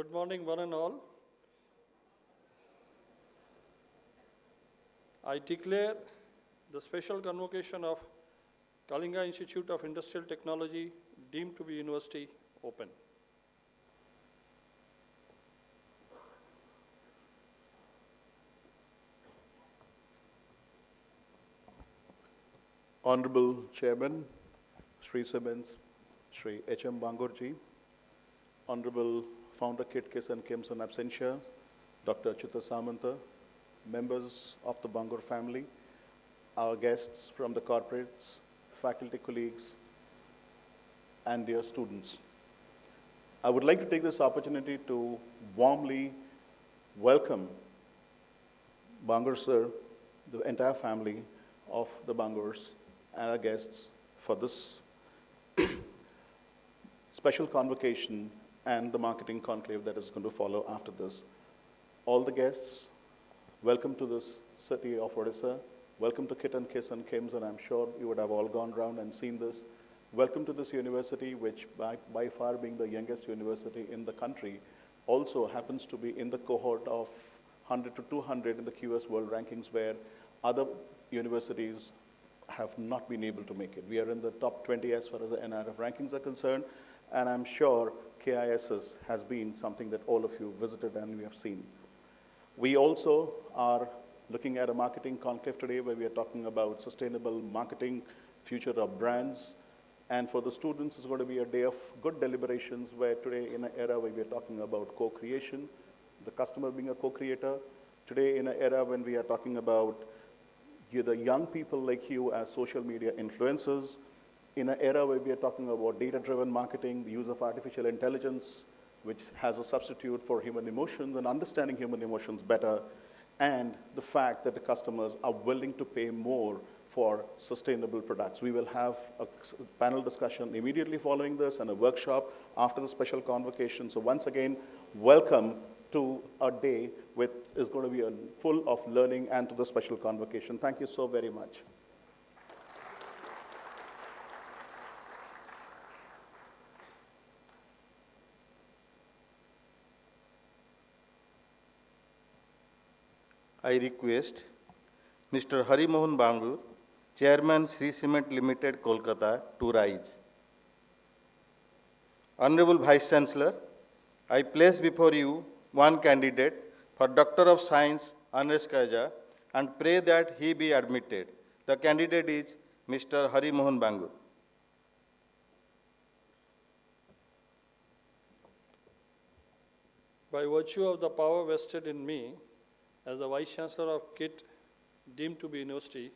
Good morning, one and all. I declare the special convocation of Kalinga Institute of Industrial Technology, deemed to be university, open. Honorable Chairman, Shree Simmons, Shree H.M. Bangur ji, Honorable Founder KIIT and KSOM absentia, Dr. Achyuta Samanta, members of the Bangur family, our guests from the corporates, faculty colleagues, and dear students. I would like to take this opportunity to warmly welcome Bangur sir, the entire family of the Bangurs, and our guests for this special convocation and the marketing conclave that is going to follow after this. All the guests, welcome to this city of Odisha. Welcome to KIIT and KSOM, and I'm sure you would have all gone around and seen this. Welcome to this university, which by far being the youngest university in the country, also happens to be in the cohort of 100 to 200 in the QS World Rankings, where other universities have not been able to make it. We are in the top 20 as far as the NRF rankings are concerned, and I'm sure KISS has been something that all of you visited and we have seen. We also are looking at a marketing conclave today where we are talking about sustainable marketing, future of brands, and for the students it's going to be a day of good deliberations where today in an era where we are talking about co-creation, the customer being a co-creator, today in an era when we are talking about the young people like you as social media influencers, in an era where we are talking about data-driven marketing, the use of artificial intelligence, which has a substitute for human emotions and understanding human emotions better, and the fact that the customers are willing to pay more for sustainable products. We will have a panel discussion immediately following this and a workshop after the special convocation. So once again, welcome to a day which is going to be full of learning and to the special convocation. Thank you so very much. I request Mr. Hari Mohan Bangur, Chairman Shree Cement Limited, Kolkata, to rise. Honorable Vice Chancellor, I place before you one candidate for Doctor of Science Honoris Causa and pray that he be admitted. The candidate is Mr. Hari Mohan Bangur. By virtue of the power vested in me as the Vice Chancellor of KIIT, deemed to be university,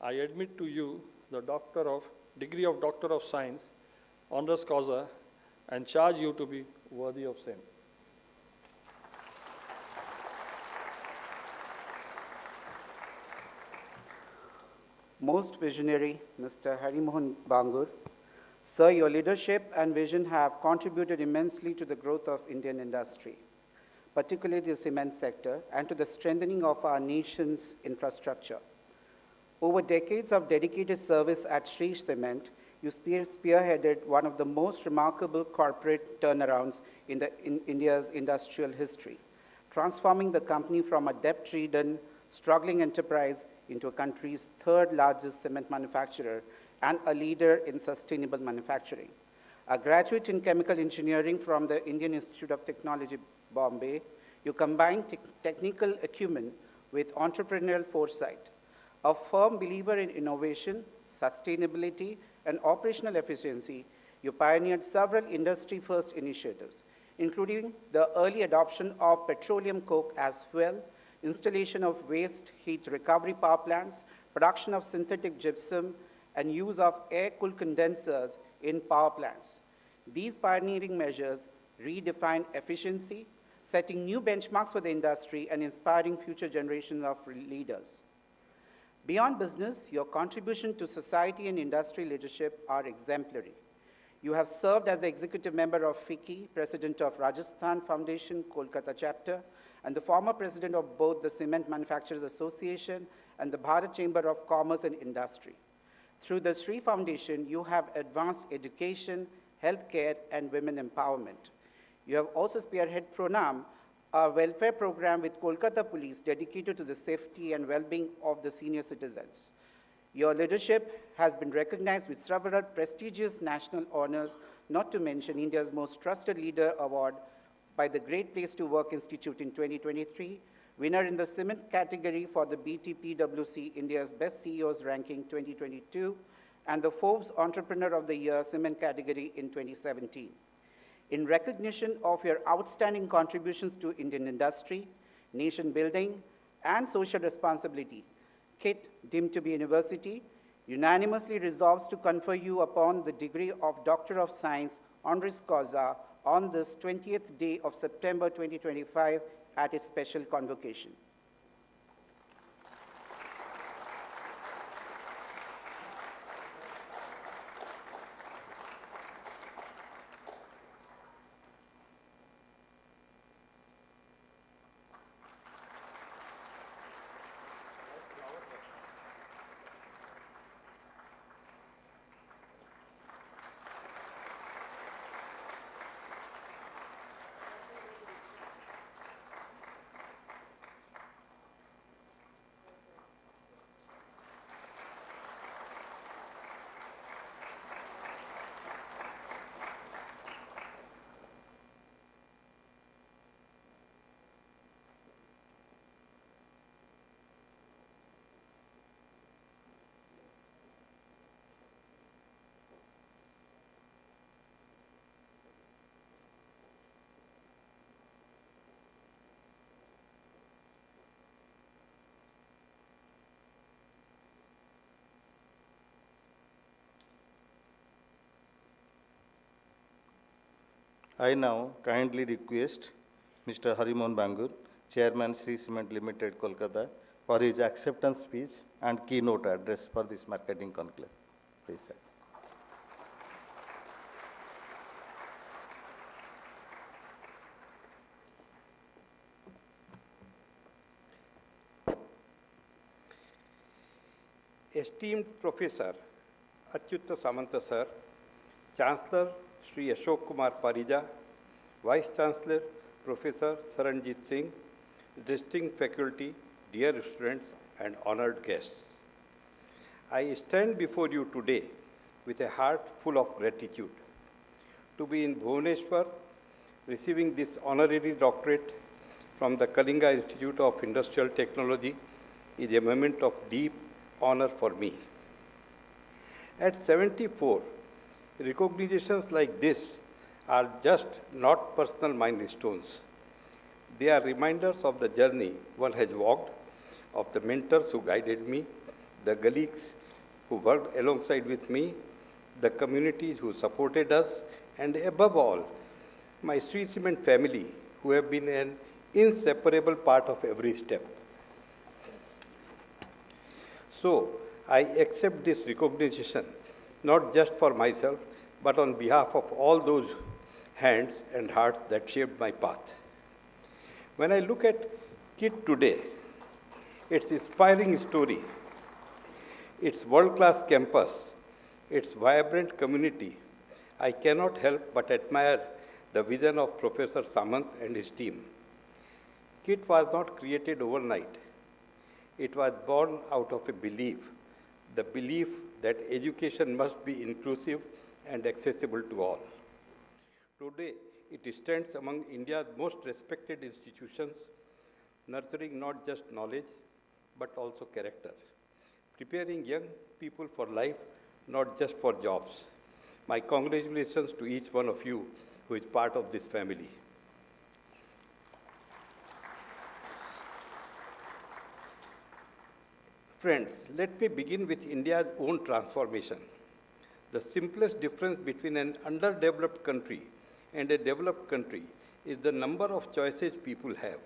I admit to you the degree of Doctor of Science, Honoris Causa, and charge you to be worthy of same. Most visionary Mr. Hari Mohan Bangur, sir, your leadership and vision have contributed immensely to the growth of Indian industry, particularly the cement sector, and to the strengthening of our nation's infrastructure. Over decades of dedicated service at Shree Cement, you spearheaded one of the most remarkable corporate turnarounds in India's industrial history, transforming the company from a debt-ridden, struggling enterprise into a country's third largest cement manufacturer and a leader in sustainable manufacturing. A graduate in chemical engineering from the Indian Institute of Technology, Bombay, you combine technical acumen with entrepreneurial foresight. A firm believer in innovation, sustainability, and operational efficiency, you pioneered several industry-first initiatives, including the early adoption of petroleum coke as fuel, installation of waste heat recovery power plants, production of synthetic gypsum, and use of air-cooled condensers in power plants. These pioneering measures redefine efficiency, setting new benchmarks for the industry and inspiring future generations of leaders. Beyond business, your contribution to society and industry leadership are exemplary. You have served as the executive member of FICCI, president of Rajasthan Foundation, Kolkata chapter, and the former president of both the Cement Manufacturers Association and the Bharat Chamber of Commerce and Industry. Through the Shree Foundation, you have advanced education, healthcare, and women empowerment. You have also spearheaded Pronam, a welfare program with Kolkata Police dedicated to the safety and well-being of the senior citizens. Your leadership has been recognized with several prestigious national honors, not to mention India's Most Trusted Leader Award by the Great Place to Work Institute in 2023, winner in the cement category for the BTPWC India's Best CEOs ranking 2022, and the Forbes Entrepreneur of the Year cement category in 2017. In recognition of your outstanding contributions to Indian industry, nation building, and social responsibility, KIIT, deemed to be university, unanimously resolves to confer you upon the degree of Doctor of Science honoris causa on this 20th day of September 2025 at its special convocation. I now kindly request Mr. Harimohan Bangur, Chairman Shree Cement Limited, Kolkata, for his acceptance speech and keynote address for this marketing conclave. Please, sir. Esteemed Professor Achyuta Samanta Sir, Chancellor Sri Ashok Kumar Parija, Vice Chancellor Professor Saranjit Singh, distinguished faculty, dear students and honored guests. I stand before you today with a heart full of gratitude. To be in Bhubaneswar, receiving this honorary doctorate from the Kalinga Institute of Industrial Technology is a moment of deep honor for me. At 74, recognitions like this are just not personal milestones. They are reminders of the journey one has walked, of the mentors who guided me, the colleagues who worked alongside with me, the communities who supported us, and above all, my Shree Cement family, who have been an inseparable part of every step. So, I accept this recognition, not just for myself, but on behalf of all those hands and hearts that shaped my path. When I look at KIIT today, its inspiring story, its world-class campus, its vibrant community, I cannot help but admire the vision of Professor Samant and his team. KIIT was not created overnight. It was born out of a belief, the belief that education must be inclusive and accessible to all. Today, it stands among India's most respected institutions, nurturing not just knowledge, but also character, preparing young people for life, not just for jobs. My congratulations to each one of you who is part of this family. Friends, let me begin with India's own transformation. The simplest difference between an underdeveloped country and a developed country is the number of choices people have.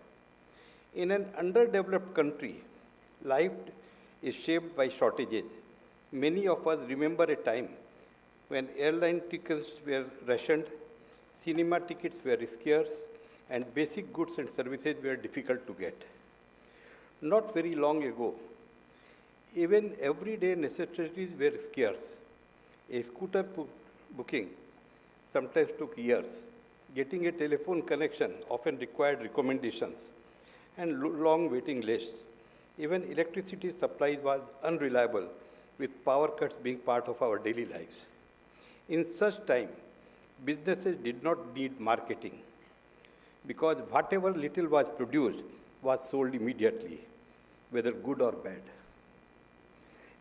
In an underdeveloped country, life is shaped by shortages. Many of us remember a time when airline tickets were rationed, cinema tickets were scarce, and basic goods and services were difficult to get. Not very long ago, even everyday necessities were scarce. A scooter booking sometimes took years. Getting a telephone connection often required recommendations and long waiting lists. Even electricity supplies was unreliable, with power cuts being part of our daily lives. In such time, businesses did not need marketing because whatever little was produced was sold immediately, whether good or bad.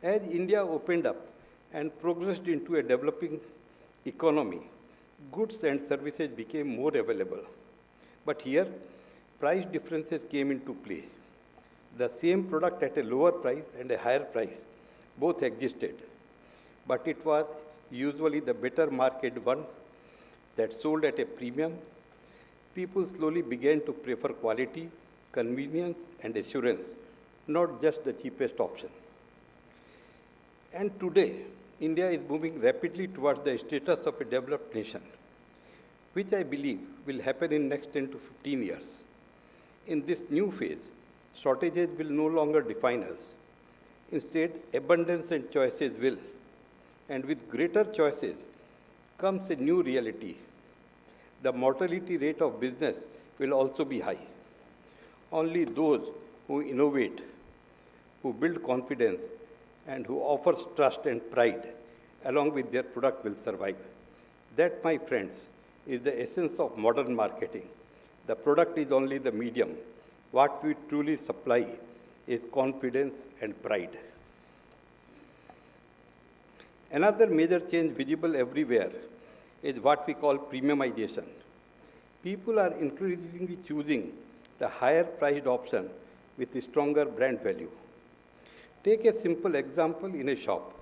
As India opened up and progressed into a developing economy, goods and services became more available. But here, price differences came into play. The same product at a lower price and a higher price both existed, but it was usually the better marketed one that sold at a premium. People slowly began to prefer quality, convenience, and assurance, not just the cheapest option. And today, India is moving rapidly towards the status of a developed nation, which I believe will happen in next 10 to 15 years. In this new phase, shortages will no longer define us. Instead, abundance and choices will. And with greater choices comes a new reality. The mortality rate of business will also be high. Only those who innovate, who build confidence, and who offers trust and pride along with their product will survive. That, my friends, is the essence of modern marketing. The product is only the medium. What we truly supply is confidence and pride. Another major change visible everywhere is what we call premiumization. People are increasingly choosing the higher priced option with a stronger brand value. Take a simple example in a shop.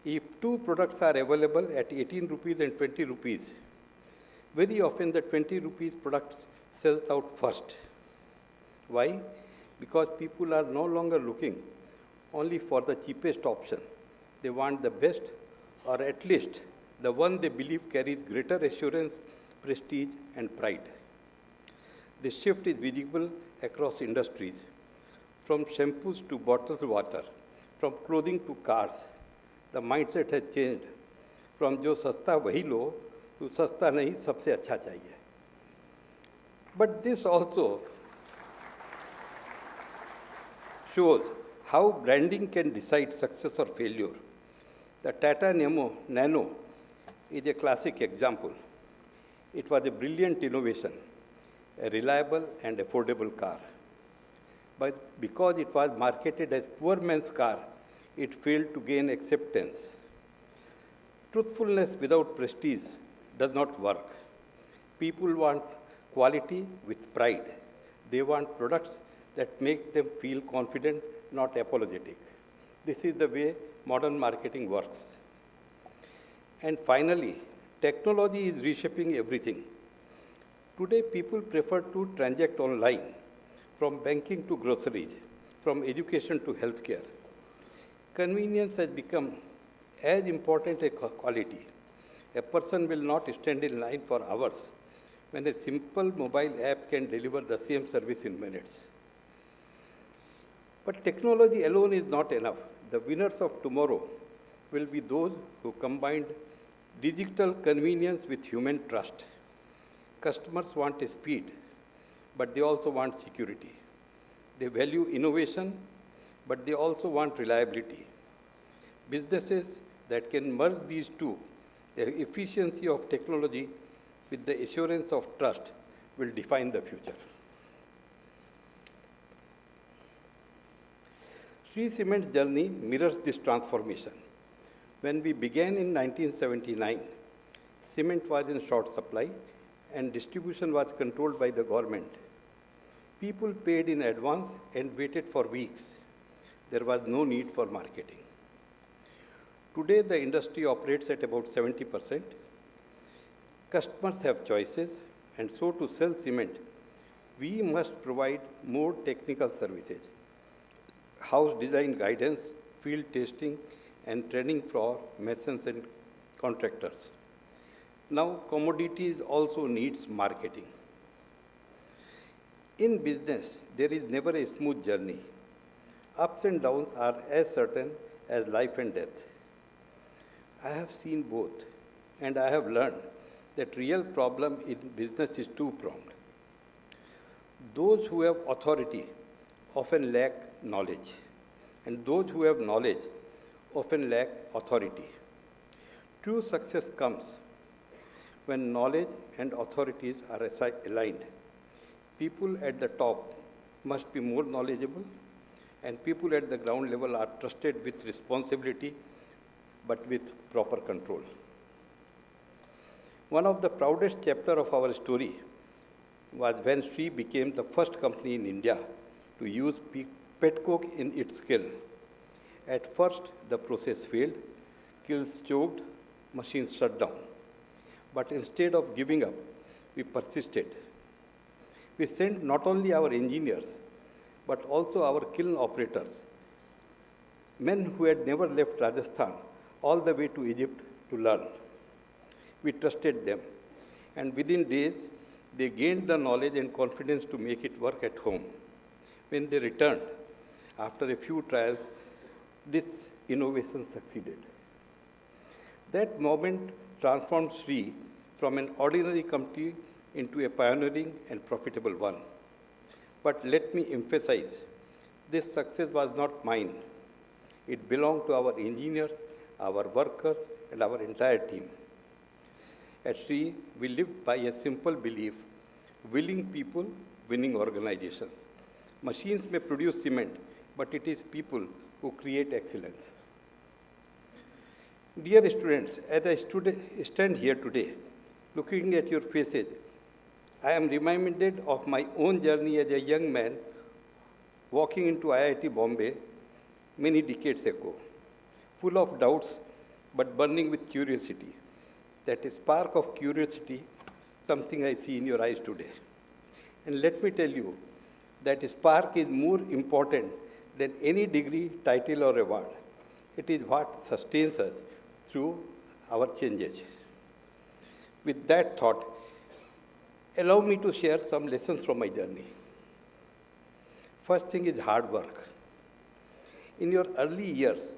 If two products are available at 18 rupees and 20 rupees, very often the 20 rupees product sells out first. Why? Because people are no longer looking only for the cheapest option. They want the best, or at least the one they believe carries greater assurance, prestige, and pride. This shift is visible across industries, from shampoos to bottled water, from clothing to cars. The mindset has changed from जो सस्ता वही लो to सस्ता नहीं सबसे अच्छा चाहिए. But this also shows how branding can decide success or failure. The Tata Nano is a classic example. It was a brilliant innovation, a reliable and affordable car. But because it was marketed as poor man's car, it failed to gain acceptance. Truthfulness without prestige does not work. People want quality with pride. They want products that make them feel confident, not apologetic. This is the way modern marketing works. And finally, technology is reshaping everything. Today, people prefer to transact online, from banking to groceries, from education to healthcare. Convenience has become as important as quality. A person will not stand in line for hours when a simple mobile app can deliver the same service in minutes. But technology alone is not enough. The winners of tomorrow will be those who combined digital convenience with human trust. Customers want a speed, but they also want security. They value innovation, but they also want reliability. Businesses that can merge these two, the efficiency of technology with the assurance of trust, will define the future. Shree Cement's journey mirrors this transformation. When we began in 1979, cement was in short supply and distribution was controlled by the government. People paid in advance and waited for weeks. There was no need for marketing. Today, the industry operates at about 70%. Customers have choices, and so to sell cement, we must provide more technical services. House design guidance, field testing, and training for masons and contractors. Now, commodities also needs marketing. In business, there is never a smooth journey. Ups and downs are as certain as life and death. I have seen both, and I have learned that real problem in business is two-pronged. Those who have authority often lack knowledge, and those who have knowledge often lack authority. True success comes when knowledge and authorities are aligned. People at the top must be more knowledgeable, and people at the ground level are trusted with responsibility, but with proper control. One of the proudest chapters of our story was when Shree became the first company in India to use pet coke in its kiln. At first, the process failed, kilns choked, machines shut down. But instead of giving up, we persisted. We sent not only our engineers, but also our kiln operators, men who had never left Rajasthan, all the way to Egypt to learn. We trusted them, and within days, they gained the knowledge and confidence to make it work at home. When they returned, after a few trials, this innovation succeeded. That moment transformed Shree from an ordinary company into a pioneering and profitable one. But let me emphasize, this success was not mine. It belonged to our engineers, our workers, and our entire team. At Shree, we live by a simple belief: willing people, winning organizations. Machines may produce cement, but it is people who create excellence. Dear students, as I stand here today, looking at your faces, I am reminded of my own journey as a young man walking into IIT Bombay many decades ago, full of doubts but burning with curiosity. That spark of curiosity, something I see in your eyes today. And let me tell you, that spark is more important than any degree, title, or award. It is what sustains us through our changes. With that thought, allow me to share some lessons from my journey. First thing is hard work. In your early years,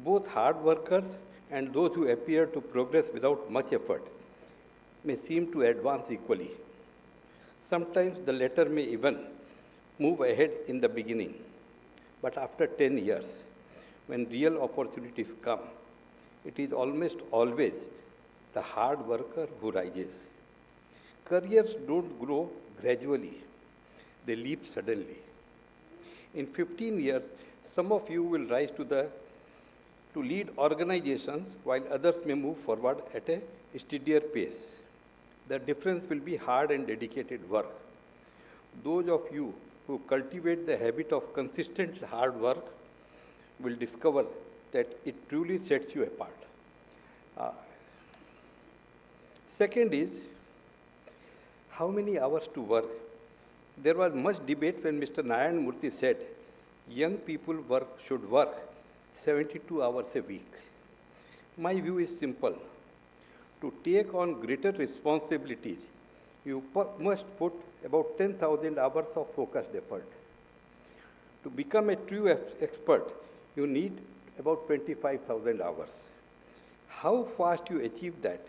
both hard workers and those who appear to progress without much effort may seem to advance equally. Sometimes the latter may even move ahead in the beginning. But after 10 years, when real opportunities come, it is almost always the hard worker who rises. Careers don't grow gradually, they leap suddenly. In 15 years, some of you will rise to lead organizations while others may move forward at a steadier pace. The difference will be hard and dedicated work. Those of you who cultivate the habit of consistent hard work will discover that it truly sets you apart. Second is, how many hours to work? There was much debate when Mr. Narayan Murthy said, young people should work 72 hours a week. My view is simple. To take on greater responsibilities, you must put about 10,000 hours of focused effort. To become a true expert, you need about 25,000 hours. How fast you achieve that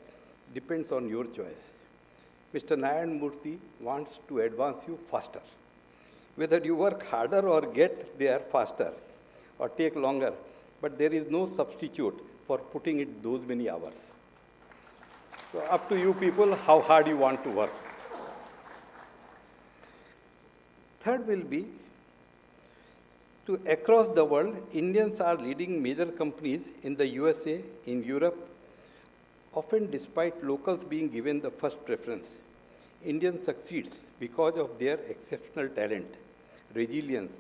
depends on your choice. Mr. Narayan Murthy wants to advance you faster. Whether you work harder or get there faster or take longer, but there is no substitute for putting in those many hours. So up to you people how hard you want to work. Third will be, to across the world, Indians are leading major companies in the USA, in Europe, often despite locals being given the first preference. Indian succeeds because of their exceptional talent, resilience,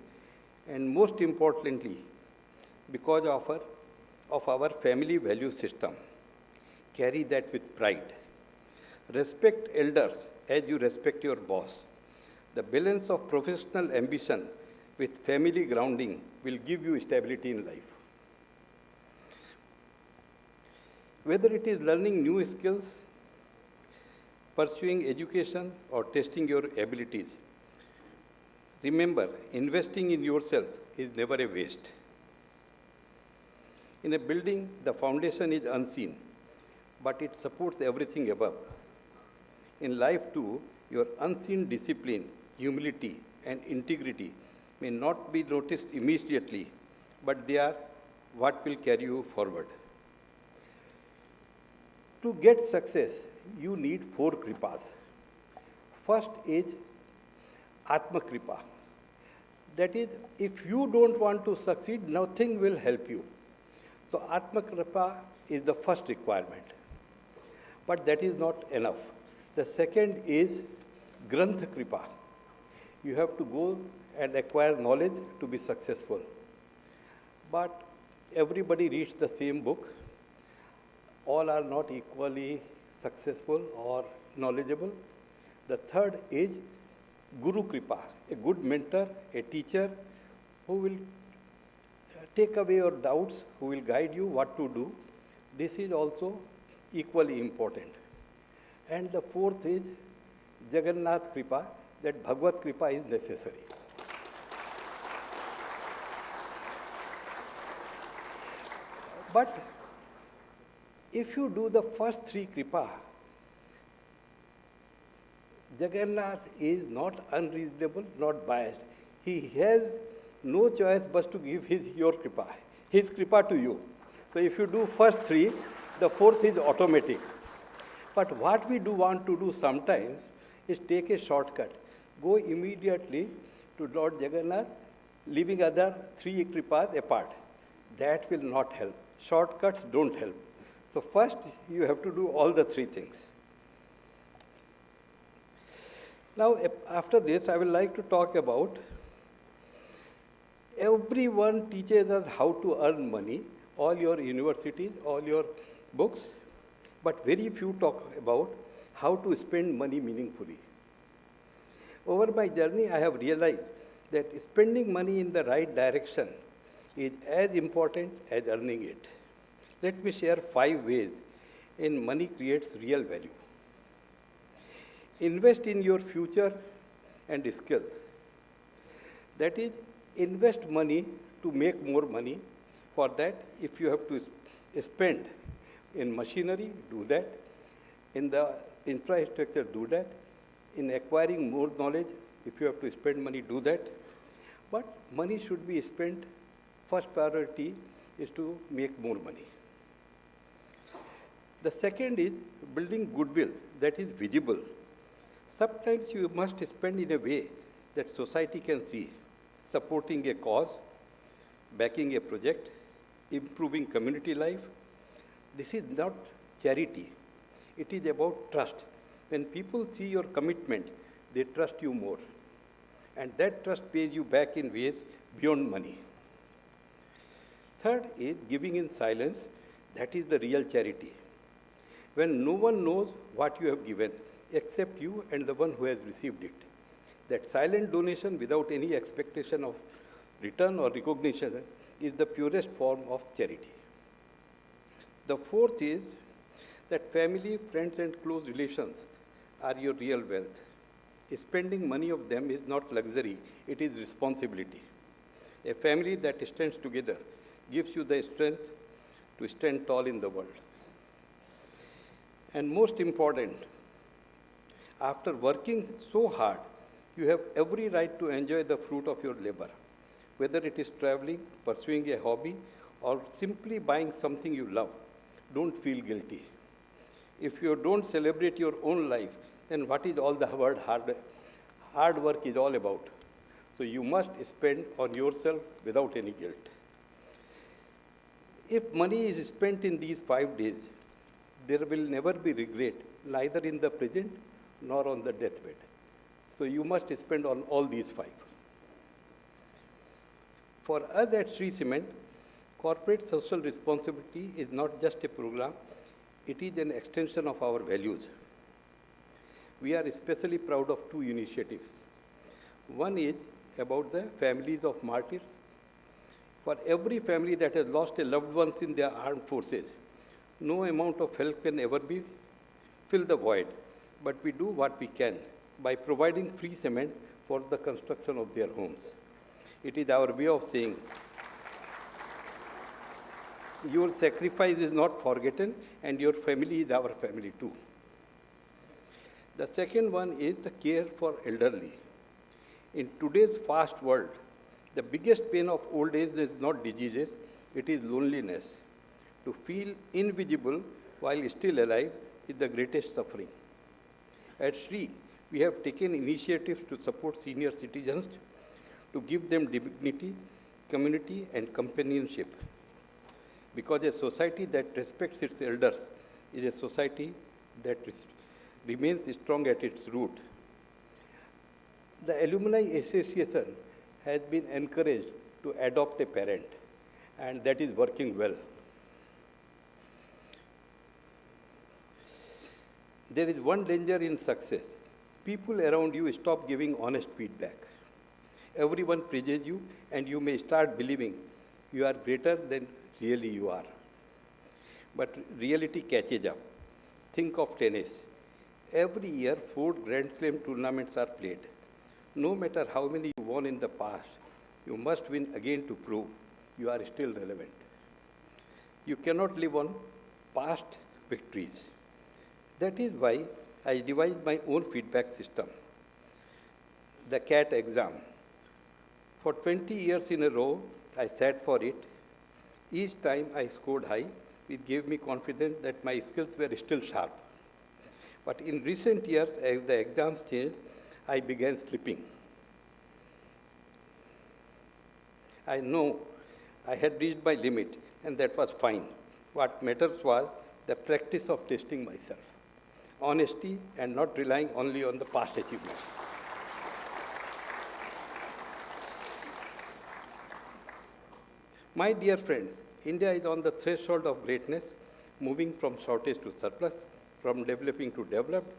and most importantly, because of our family value system. Carry that with pride. Respect elders as you respect your boss. The balance of professional ambition with family grounding will give you stability in life. Whether it is learning new skills, pursuing education, or testing your abilities, remember, investing in yourself is never a waste. In a building, the foundation is unseen, but it supports everything above. In life too, your unseen discipline, humility, and integrity may not be noticed immediately, but they are what will carry you forward. To get success, you need 4 kripas. First is Atma Kripa. That is, if you don't want to succeed, nothing will help you. So Atma Kripa is the first requirement. But that is not enough. The second is Granth Kripa. You have to go and acquire knowledge to be successful. But everybody reads the same book. All are not equally successful or knowledgeable. The third is Guru Kripa, a good mentor, a teacher who will take away your doubts, who will guide you what to do. This is also equally important. And the fourth is Jagannath Kripa, that Bhagavad Kripa is necessary. But if you do the first 3 Kripa, Jagannath is not unreasonable, not biased. He has no choice but to give your Kripa, his Kripa to you. So if you do first 3, the fourth is automatic. But what we do want to do sometimes is take a shortcut. Go immediately to Lord Jagannath, leaving other 3 Kripas apart. That will not help. Shortcuts don't help. So first, you have to do all the 3 things. Now, after this, I would like to talk about everyone teaches us how to earn money, all your universities, all your books, but very few talk about how to spend money meaningfully. Over my journey, I have realized that spending money in the right direction is as important as earning it. Let me share 5 ways in money creates real value. Invest in your future and skills. That is, invest money to make more money. For that, if you have to spend in machinery, do that. In the infrastructure, do that. In acquiring more knowledge, if you have to spend money, do that. But money should be spent, first priority is to make more money. The second is building goodwill that is visible. Sometimes you must spend in a way that society can see, supporting a cause, backing a project, improving community life. This is not charity. It is about trust. When people see your commitment, they trust you more. And that trust pays you back in ways beyond money. Third is giving in silence. That is the real charity. When no one knows what you have given, except you and the one who has received it. That silent donation without any expectation of return or recognition is the purest form of charity. The fourth is that family, friends, and close relations are your real wealth. Spending money of them is not luxury, it is responsibility. A family that stands together gives you the strength to stand tall in the world. And most important, after working so hard, you have every right to enjoy the fruit of your labor, whether it is traveling, pursuing a hobby, or simply buying something you love. Don't feel guilty. If you don't celebrate your own life, then what is all the hard work is all about? So you must spend on yourself without any guilt. If money is spent in these 5 days, there will never be regret, neither in the present nor on the deathbed. So you must spend on all these 5. For us at Shree Cement, corporate social responsibility is not just a program, it is an extension of our values. We are especially proud of 2 initiatives. One is about the families of martyrs. For every family that has lost a loved one in their armed forces, no amount of help can ever fill the void, but we do what we can by providing free cement for the construction of their homes. It is our way of saying, Your sacrifice is not forgotten, and your family is our family too. The second one is the care for elderly. In today's fast world, the biggest pain of old age is not diseases, it is loneliness. To feel invisible while still alive is the greatest suffering. At Shree, we have taken initiatives to support senior citizens, to give them dignity, community, and companionship. Because a society that respects its elders is a society that remains strong at its root. The Alumni Association has been encouraged to adopt a parent, and that is working well. There is one danger in success. People around you stop giving honest feedback. Everyone praises you, and you may start believing you are greater than really you are. But reality catches up. Think of tennis. Every year, 4 Grand Slam tournaments are played. No matter how many you won in the past, you must win again to prove you are still relevant. You cannot live on past victories. That is why I devised my own feedback system, the KIIT exam. For 20 years in a row, I sat for it. Each time I scored high, it gave me confidence that my skills were still sharp. But in recent years, as the exams changed, I began slipping. I know I had reached my limit, and that was fine. What matters was the practice of testing myself, honesty, and not relying only on the past achievements. My dear friends, India is on the threshold of greatness, moving from shortage to surplus, from developing to developed.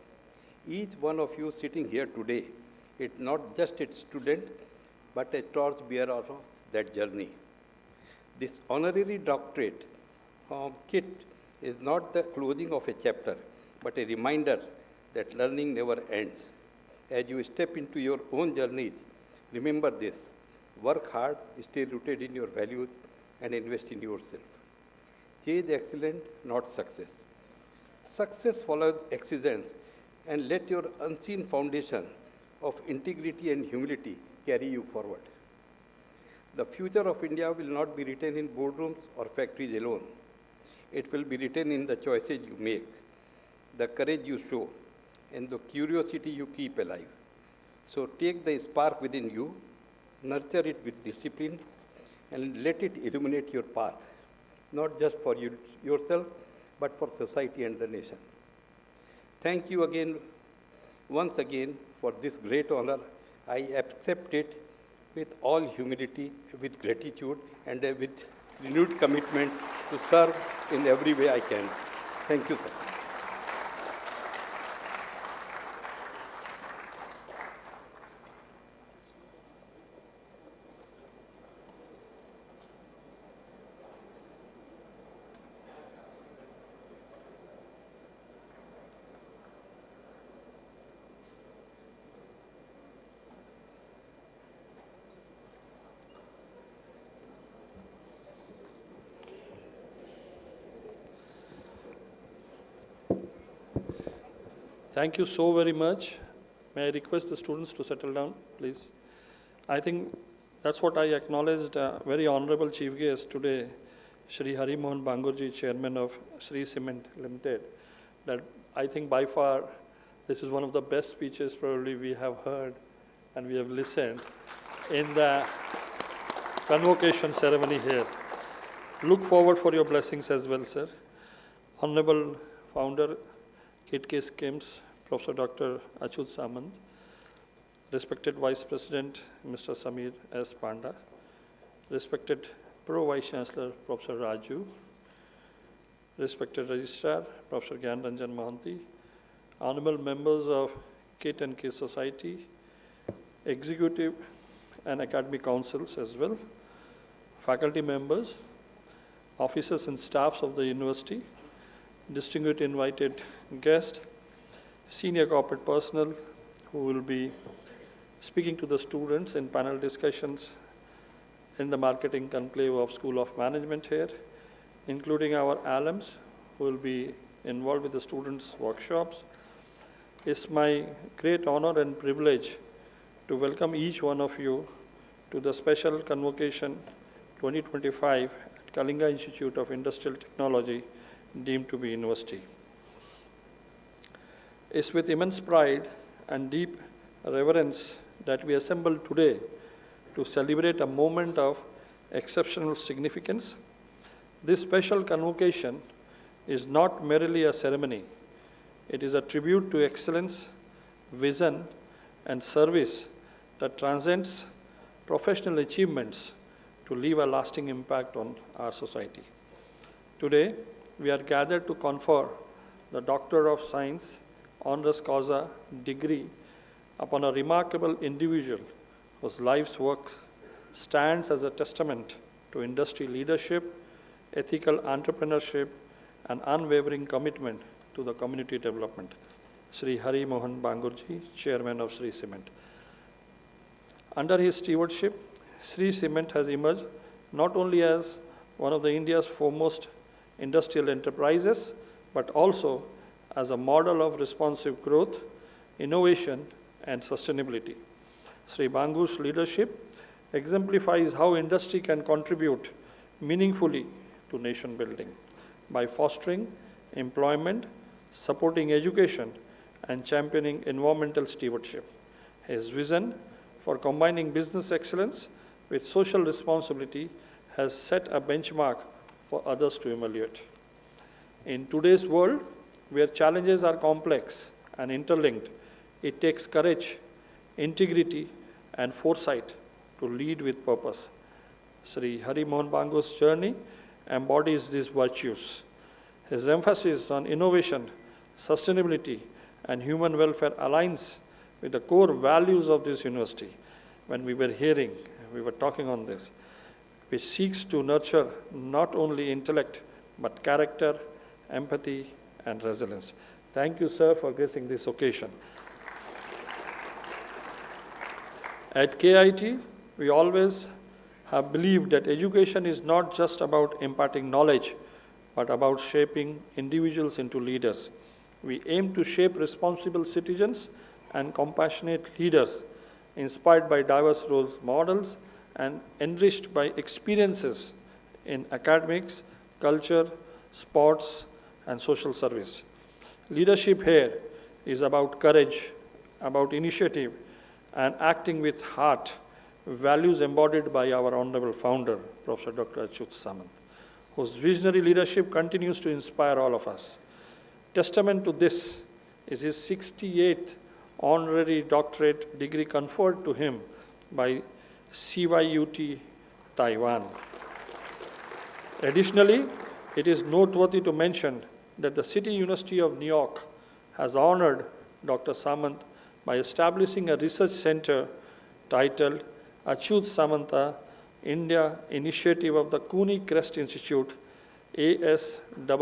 Each one of you sitting here today is not just a student, but a torchbearer of that journey. This honorary doctorate from KIIT is not the closing of a chapter, but a reminder that learning never ends. As you step into your own journeys, remember this: work hard, stay rooted in your values, and invest in yourself. Chase excellence, not success. Success follows excellence, and let your unseen foundation of integrity and humility carry you forward. The future of India will not be written in boardrooms or factories alone. It will be written in the choices you make, the courage you show, and the curiosity you keep alive. So take the spark within you, nurture it with discipline, and let it illuminate your path, not just for yourself, but for society and the nation. Thank you again, once again, for this great honor. I accept it with all humility, with gratitude, and with renewed commitment to serve in every way I can. Thank you, sir. Thank you so very much. May I request the students to settle down, please? I think that's what I acknowledged, very honorable chief guest today, Shri Hari Mohan Bangurji, chairman of Shree Cement Limited, that I think by far this is one of the best speeches probably we have heard and we have listened in the convocation ceremony here. Look forward for your blessings as well, sir. Honorable founder, KIIT Schemes, Professor Dr. Achyut Samant, respected Vice President, Mr. Samir S. Panda, respected Pro Vice Chancellor, Professor Raju, respected Registrar, Professor Gyan Ranjan Mohanty, honorable members of KIIT and KIIT Society, executive and academic councils as well, faculty members, officers and staffs of the university, distinguished invited guests, senior corporate personnel who will be speaking to the students in panel discussions in the Marketing Conclave of School of Management here, including our alums who will be involved with the students' workshops. It's my great honor and privilege to welcome each one of you to the special convocation 2025 at Kalinga Institute of Industrial Technology, deemed to be university. It's with immense pride and deep reverence that we assemble today to celebrate a moment of exceptional significance. This special convocation is not merely a ceremony. It is a tribute to excellence, vision, and service that transcends professional achievements to leave a lasting impact on our society. Today, we are gathered to confer the Doctor of Science honoris causa degree upon a remarkable individual whose life's work stands as a testament to industry leadership, ethical entrepreneurship, and unwavering commitment to the community development. Sri Hari Mohan Bangurji, Chairman of Shree Cement. Under his stewardship, Shree Cement has emerged not only as one of the India's foremost industrial enterprises, but also as a model of responsive growth, innovation, and sustainability. Sri Bangur's leadership exemplifies how industry can contribute meaningfully to nation building by fostering employment, supporting education, and championing environmental stewardship. His vision for combining business excellence with social responsibility has set a benchmark for others to emulate. In today's world, where challenges are complex and interlinked, it takes courage, integrity, and foresight to lead with purpose. Sri Hari Mohan Bangur's journey embodies these virtues. His emphasis on innovation, sustainability, and human welfare aligns with the core values of this university. When we were talking on this, which seeks to nurture not only intellect, but character, empathy, and resilience. Thank you, sir, for gracing this occasion. At KIIT, we always have believed that education is not just about imparting knowledge, but about shaping individuals into leaders. We aim to shape responsible citizens and compassionate leaders, inspired by diverse role models and enriched by experiences in academics, culture, sports, and social service. Leadership here is about courage, about initiative, and acting with heart, values embodied by our honorable founder, Professor Dr. Achyut Samant, whose visionary leadership continues to inspire all of us. Testament to this is his 68th honorary doctorate degree conferred to him by KIIT Taiwan. Additionally, it is noteworthy to mention that the City University of New York has honored Dr. Samant by establishing a research center titled Achyut Samanta India Initiative of the Cooney Crest Institute, ASIICI,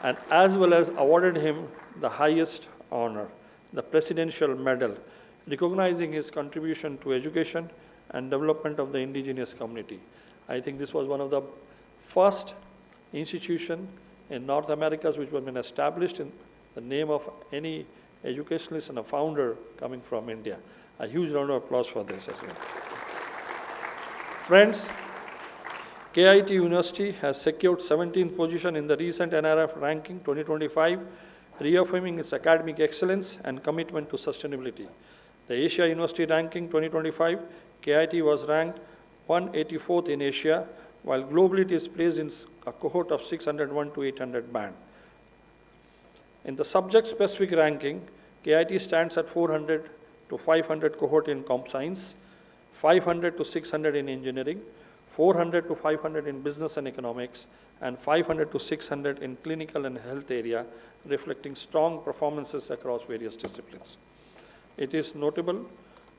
and as well as awarded him the highest honor, the Presidential Medal, recognizing his contribution to education and development of the indigenous community. I think this was one of the first institution in North America which was been established in the name of any educationalist and a founder coming from India. A huge round of applause for this as well. Friends, KIIT University has secured 17th position in the recent NRF ranking 2025, reaffirming its academic excellence and commitment to sustainability. The Asia University ranking 2025, KIIT was ranked 184th in Asia, while globally it is placed in a cohort of 601 to 800 band. In the subject-specific ranking, KIIT stands at 400 to 500 cohort in comp science, 500 to 600 in engineering, 400 to 500 in business and economics, and 500 to 600 in clinical and health area, reflecting strong performances across various disciplines. It is notable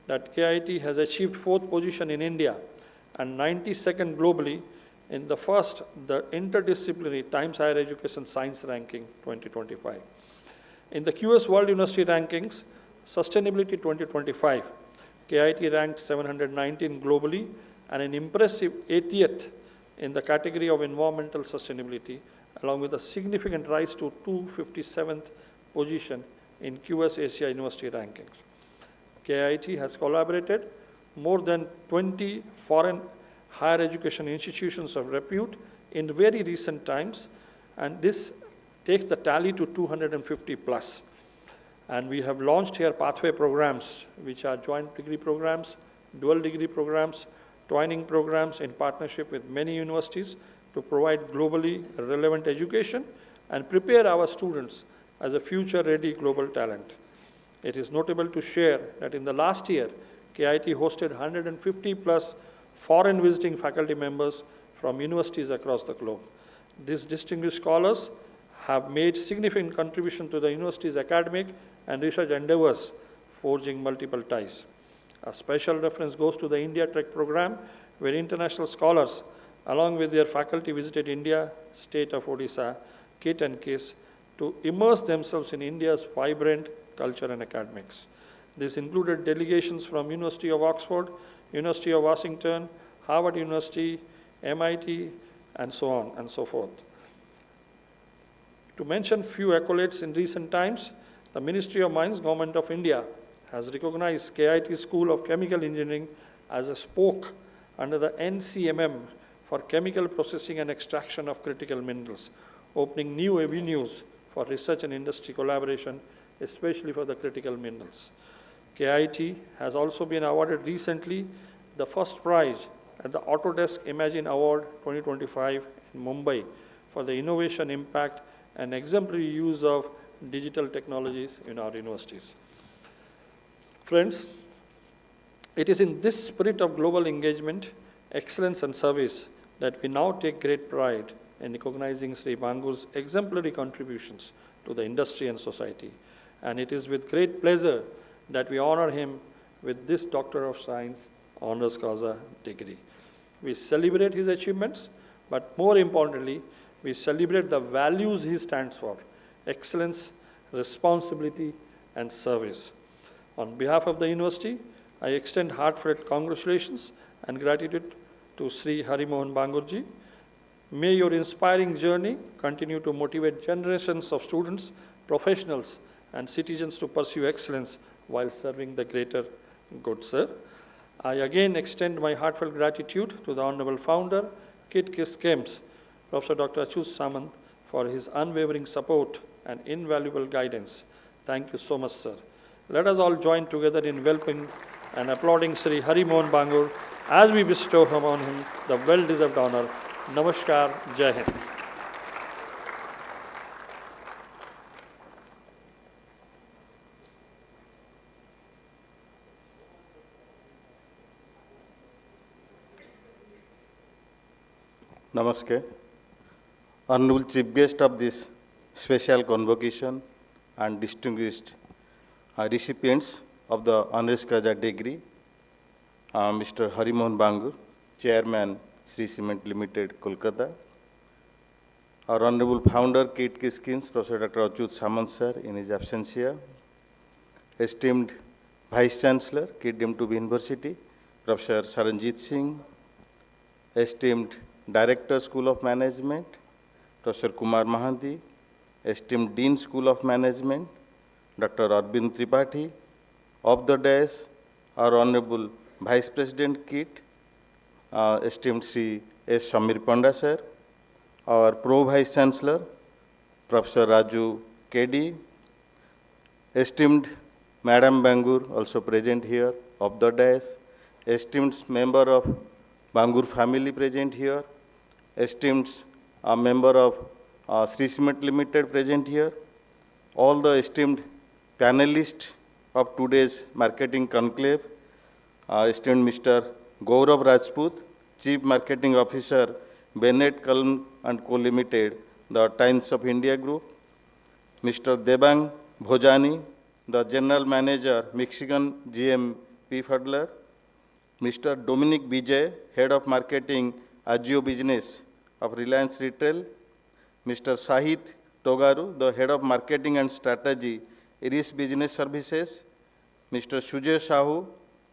that KIIT has achieved 4th position in India and 92nd globally in the interdisciplinary Times Higher Education Science Ranking 2025. In the QS World University Rankings, Sustainability 2025, KIIT ranked 719 globally and an impressive 80th in the category of environmental sustainability, along with a significant rise to 257th position in QS Asia University rankings. KIIT has collaborated more than 20 foreign higher education institutions of repute in very recent times, and this takes the tally to 250 plus. And we have launched here pathway programs, which are joint degree programs, dual degree programs, twinning programs in partnership with many universities to provide globally relevant education and prepare our students as a future-ready global talent. It is notable to share that in the last year, KIIT hosted 150 plus foreign visiting faculty members from universities across the globe. These distinguished scholars have made significant contribution to the university's academic and research endeavors, forging multiple ties. A special reference goes to the India Trek program, where international scholars, along with their faculty, visited India, state of Odisha, KIIT and KIIS, to immerse themselves in India's vibrant culture and academics. This included delegations from University of Oxford, University of Washington, Harvard University, MIT, and so on and so forth. To mention few accolades in recent times, the Ministry of Mines, Government of India, has recognized KIIT School of Chemical Engineering as a spoke under the NCMM for chemical processing and extraction of critical minerals, opening new avenues for research and industry collaboration, especially for the critical minerals. KIIT has also been awarded recently the first prize at the Autodesk Imagine Award 2025 in Mumbai for the innovation impact and exemplary use of digital technologies in our universities. Friends, it is in this spirit of global engagement, excellence and service that we now take great pride in recognizing Sri Bangur's exemplary contributions to the industry and society. And it is with great pleasure that we honor him with this Doctor of Science Honours Causa degree. We celebrate his achievements, but more importantly, we celebrate the values he stands for: excellence, responsibility, and service. On behalf of the university, I extend heartfelt congratulations and gratitude to Sri Harimohan Bangurji. May your inspiring journey continue to motivate generations of students, professionals, and citizens to pursue excellence while serving the greater good, sir. I again extend my heartfelt gratitude to the Honorable Founder, KIIT School, Professor Dr. Achut Samant, for his unwavering support and invaluable guidance. Thank you so much, sir. Let us all join together in welcoming and applauding Sri Harimohan Bangur as we bestow upon him the well-deserved honor. Namaskar, Jai Hind. Namaste. Honorable Chief Guest of this special convocation and distinguished recipients of the Honours Causa degree, Mr. Harimohan Bangur, Chairman, Shree Cement Limited, Kolkata. Our Honorable Founder, KIIT Schemes, Professor Dr. Achut Samant sir, in his absence here. Esteemed Vice Chancellor, KIIT deemed to be University, Professor Saranjit Singh. Esteemed Director, School of Management, Professor Kumar Mahanti. Esteemed Dean, School of Management, Dr. Arvind Tripathi. Of the dais, our Honorable Vice President, KIIT, esteemed Sri S. Samir Panda sir, our Pro Vice Chancellor, Professor Raju KD, esteemed Madam Bangur, also present here, of the dais, esteemed member of Bangur family present here, esteemed member of Shree Cement Limited present here, all the esteemed panelists of today's marketing conclave, esteemed Mr. Gaurav Rajput, Chief Marketing Officer, Bennett Cullen and Co. Limited, the Times of India Group, Mr. Devang Bhojani, the General Manager, Mexican GM P. Fadler, Mr. Dominic Vijay, Head of Marketing, Agio Business of Reliance Retail, Mr. Sahit Togaru, the Head of Marketing and Strategy, Iris Business Services, Mr. Sujay Sahu,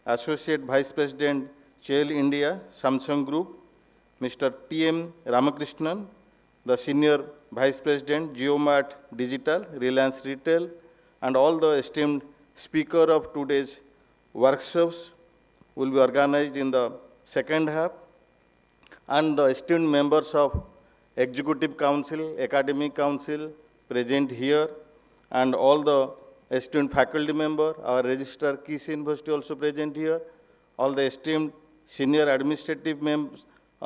Associate Vice President, Shell India, Samsung Group, Mr. T.M. Ramakrishnan, the Senior Vice President, GeoMart Digital, Reliance Retail, and all the esteemed speaker of today's workshops will be organized in the second half, and the esteemed members of Executive Council, Academic Council present here, and all the esteemed faculty member, our registrar KIIT University also present here, all the esteemed senior administrative members,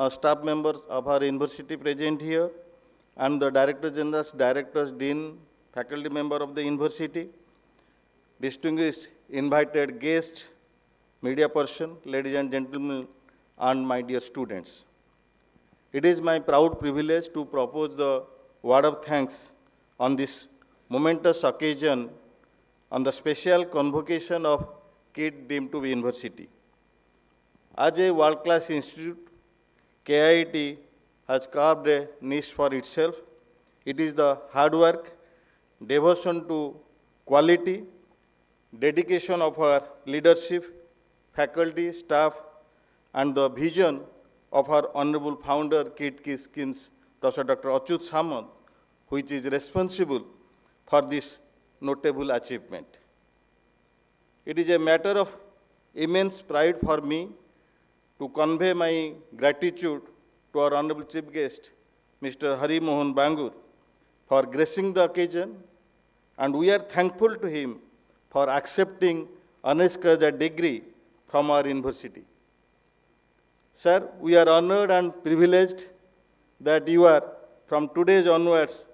staff members of our university present here, and the Director Generals, Directors, Dean, faculty member of the university, distinguished invited guests, media person, ladies and gentlemen, and my dear students. It is my proud privilege to propose the word of thanks on this momentous occasion on the special convocation of KIIT deemed to be university. As a world-class institute, KIIT has carved a niche for itself. It is the hard work, devotion to quality, dedication of our leadership, faculty, staff, and the vision of our honorable founder, KIIT schemes, Professor Dr. Achyut Samant, which is responsible for this notable achievement. It is a matter of immense pride for me to convey my gratitude to our honorable chief guest, Mr. Hari Mohan Bangur, for gracing the occasion, and we are thankful to him for accepting honors degree from our university. Sir, we are honored and privileged that you are, from today onwards,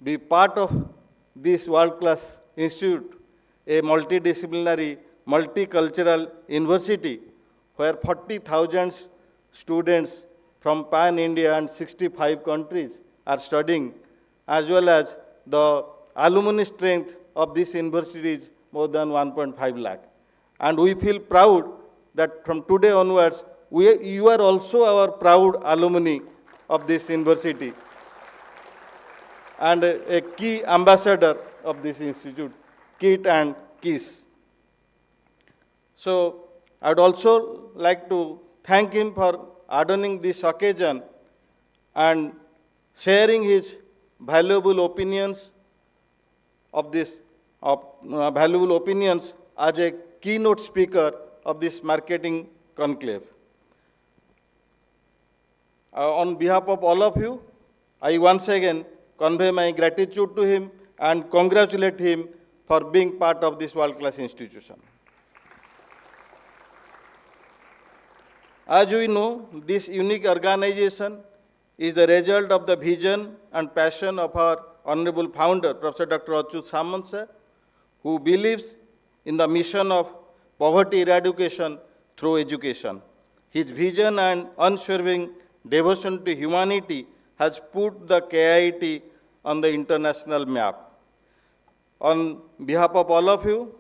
be part of this world-class institute, a multidisciplinary, multicultural university where 40,000 students from pan-India and 65 countries are studying, as well as the alumni strength of this university is more than 1.5 lakh. And we feel proud that from today onwards, you are also our proud alumni of this university and a key ambassador of this institute, KIIT and KIIS. So I would also like to thank him for adorning this occasion and sharing his valuable opinions as a keynote speaker of this marketing conclave. On behalf of all of you, I once again convey my gratitude to him and congratulate him for being part of this world-class institution. As we know, this unique organization is the result of the vision and passion of our honorable founder, Professor Dr. Achyut Samant sir, who believes in the mission of poverty eradication through education. His vision and unswerving devotion to humanity has put the KIIT on the international map. On behalf of all of you,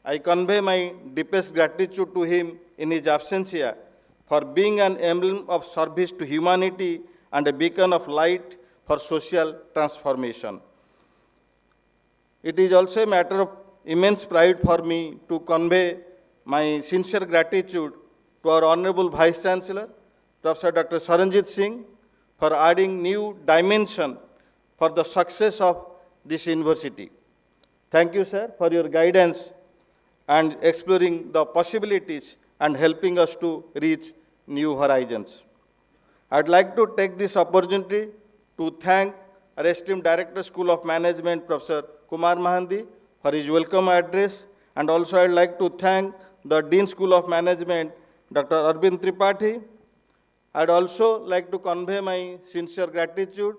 I convey my deepest gratitude to him in his absentia for being an emblem of service to humanity and a beacon of light for social transformation. It is also a matter of immense pride for me to convey my sincere gratitude to our Honorable Vice Chancellor, Professor Dr. Saranjit Singh, for adding new dimension for the success of this university. Thank you, sir, for your guidance and exploring the possibilities and helping us to reach new horizons. I'd like to take this opportunity to thank our esteemed Director, School of Management, Professor Kumar Mahandi, for his welcome address, and also I'd like to thank the Dean, School of Management, Dr. Arvind Tripathi. I'd also like to convey my sincere gratitude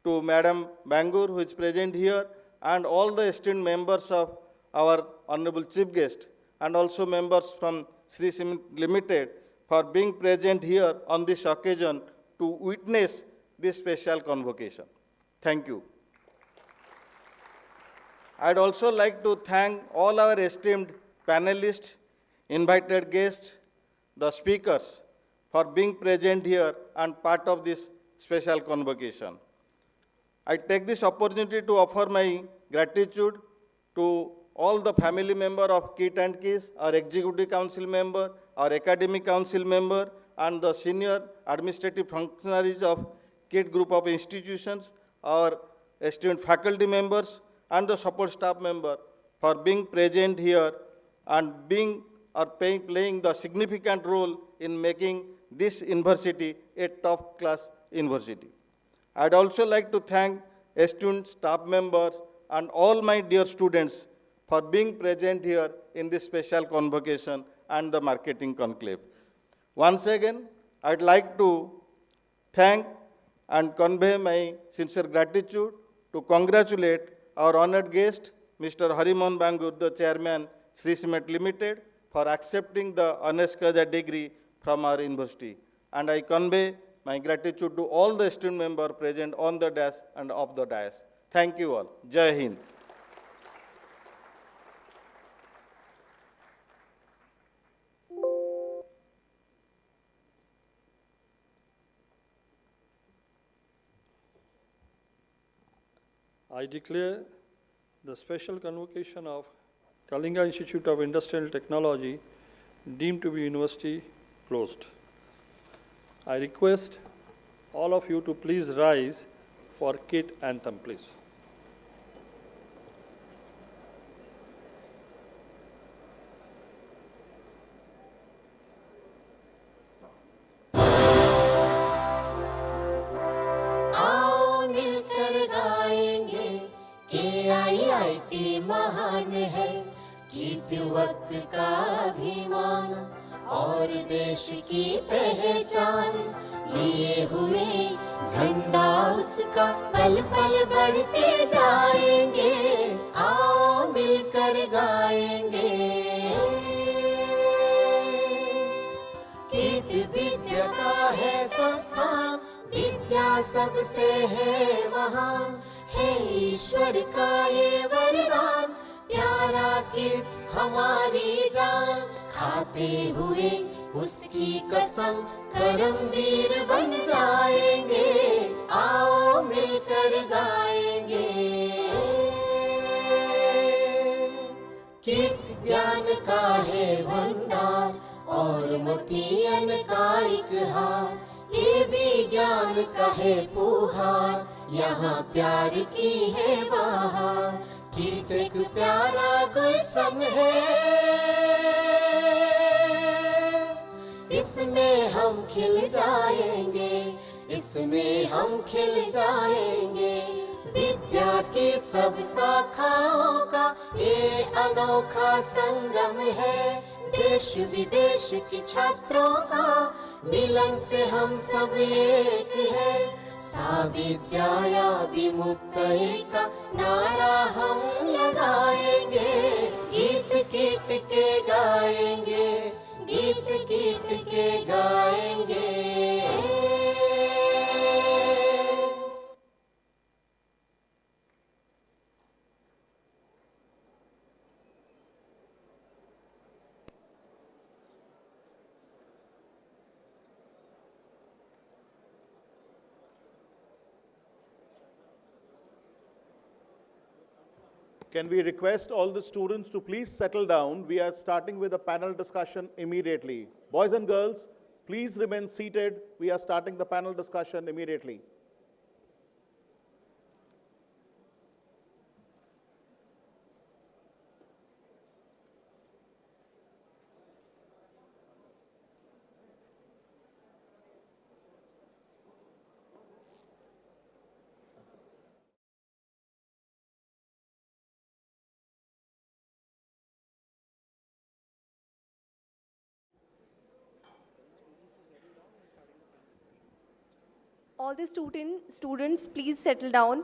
to Madam Bangur, who is present here, and all the esteemed members of our Honorable Chief Guest, and also members from Shree Cement Limited, for being present here on this occasion to witness this special convocation. Thank you. I'd also like to thank all our esteemed panelists, invited guests, the speakers, for being present here and part of this special convocation. I take this opportunity to offer my gratitude to all the family members of KIIT and KIIS, our Executive Council member, our Academic Council member, and the senior administrative functionaries of KIIT group of institutions, our esteemed faculty members, and the support staff member for being present here and playing the significant role in making this university a top-class university. I'd also like to thank esteemed staff members and all my dear students for being present here in this special convocation and the marketing conclave. Once again, I'd like to thank and convey my sincere gratitude to congratulate our honored guest, Mr. Harimohan Bangur, the chairman, Shree Cement Limited, for accepting the honors causa degree from our university. And I convey my gratitude to all the student members present on the dais and off the dais. Thank you all. Jai Hind. I declare the special convocation of Kalinga Institute of Industrial Technology deemed to be university closed. I request all of you to please rise for KIIT anthem, please. आओ मिलकर गाएंगे KIIT महान है, कीट वक्त का अभिमान और देश की पहचान, लिए हुए झंडा उसका पल पल बढ़ते जाएंगे, आओ मिलकर गाएंगे। कीट विद्या का है संस्थान, विद्या सबसे है महान, है ईश्वर का ये वरदान, प्यारा कीट हमारी जान, खाते हुए उसकी कसम करमवीर बन जाएंगे, आओ मिलकर गाएंगे। कीट ज्ञान का है भंडार और मोतियन का एक हार, ये भी ज्ञान का है पुहार, यहाँ प्यार की है बहार, कीट एक प्यारा गुलशन है, इसमें हम खिल जाएंगे, इसमें हम खिल जाएंगे। विद्या की सब शाखाओं का ये अनोखा संगम है, देश विदेश के छात्रों का मिलन से हम सब एक है, सा विद्याया विमुक्त का नारा हम लगाएंगे, गीत कीट के गाएंगे, गीत कीट के गाएंगे। Can we request all the students to please settle down? We are starting with a panel discussion immediately. Boys and girls, please remain seated. We are starting the panel discussion immediately. All the students, please settle down.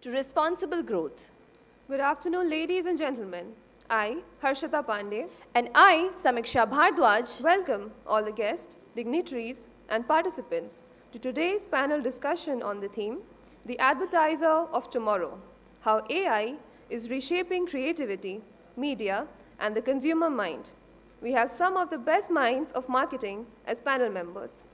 to responsible growth. Good afternoon, ladies and gentlemen. I, Harshita Pandey, And I, Samiksha Bhardwaj, welcome all the guests, dignitaries, and participants to today's panel discussion on the theme, The Advertiser of Tomorrow, How AI is Reshaping Creativity, Media, and the Consumer Mind. We have some of the best minds of marketing as panel members.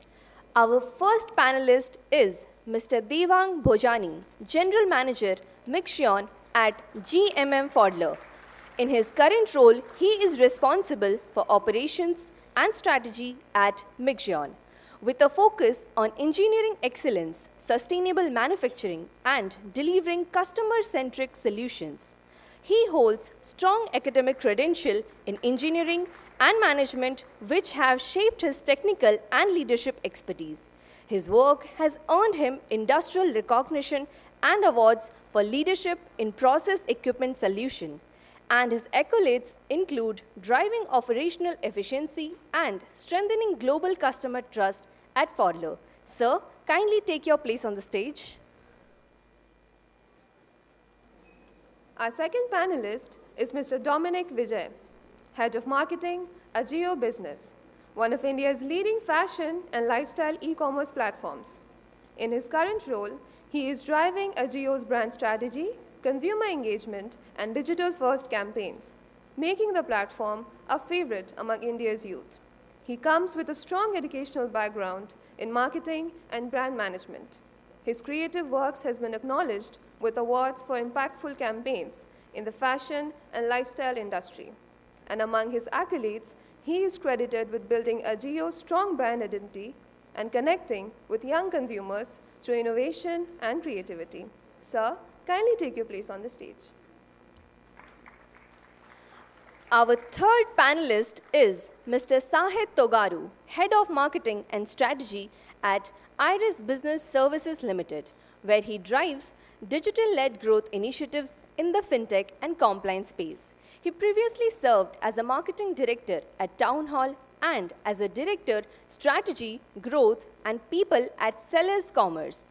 Our first panelist is Mr. Devang Bhojani, General Manager, Mixion at GMM Pfaudler. In his current role, he is responsible for operations and strategy at Mixion, with a focus on engineering excellence, sustainable manufacturing, and delivering customer-centric solutions. He holds strong academic credential in engineering and management, which have shaped his technical and leadership expertise. His work has earned him industrial recognition and awards for leadership in process equipment solution, and his accolades include driving operational efficiency and strengthening global customer trust at Pfaudler. Sir, kindly take your place on the stage. Our second panelist is Mr. Dominic Vijay, Head of Marketing at Jio Business, one of India's leading fashion and lifestyle e-commerce platforms. In his current role, he is driving Ajio's brand strategy, consumer engagement, and digital-first campaigns, making the platform a favorite among India's youth. He comes with a strong educational background in marketing and brand management. His creative works has been acknowledged with awards for impactful campaigns in the fashion and lifestyle industry. And among his accolades, he is credited with building Ajio's strong brand identity and connecting with young consumers through innovation and creativity. Sir, kindly take your place on the stage. Our third panelist is Mr. Sahit Togaru, Head of Marketing and Strategy at Iris Business Services Limited, where he drives digital-led growth initiatives in the fintech and compliance space. He previously served as a marketing director at Town Hall and as a director, strategy, growth, and people at Sellers Commerce,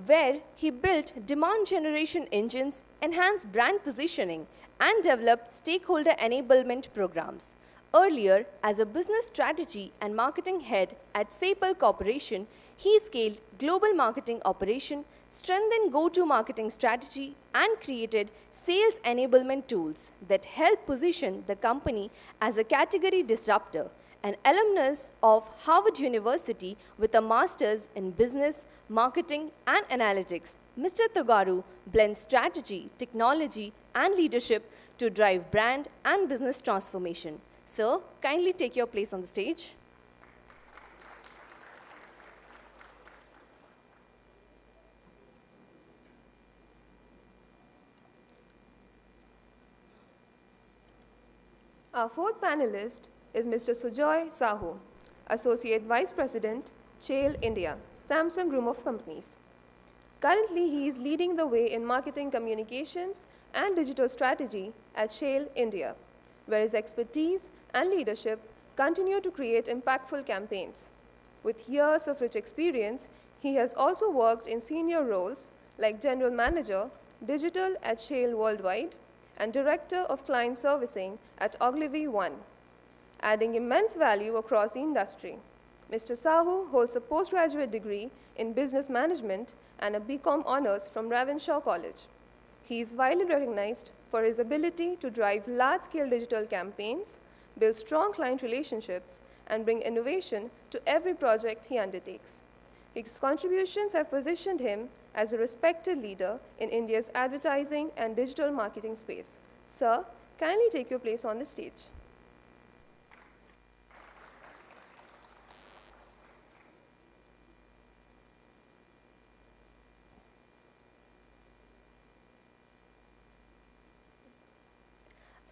where he built demand generation engines, enhanced brand positioning, and developed stakeholder enablement programs. Earlier, as a business strategy and marketing head at Sapal Corporation, he scaled global marketing operation, strengthened go-to-marketing strategy, and created sales enablement tools that help position the company as a category disruptor. An alumnus of Harvard University with a master's in business, marketing, and analytics, Mr. Togaru blends strategy, technology, and leadership to drive brand and business transformation. Sir, kindly take your place on the stage. Our fourth panelist is Mr. Sujoy Sahu, Associate Vice President, Chail India, Samsung Group of Companies. Currently, he is leading the way in marketing communications and digital strategy at Chail India, where his expertise and leadership continue to create impactful campaigns. With years of rich experience, he has also worked in senior roles like General Manager, Digital at Chail Worldwide, and Director of Client Servicing at Konclave 1, adding immense value across the industry. Mr. Sahu holds a postgraduate degree in business management and a BCom honors from Ravenshaw College. He is widely recognized for his ability to drive large-scale digital campaigns, build strong client relationships, and bring innovation to every project he undertakes. His contributions have positioned him as a respected leader in India's advertising and digital marketing space. Sir, kindly take your place on the stage.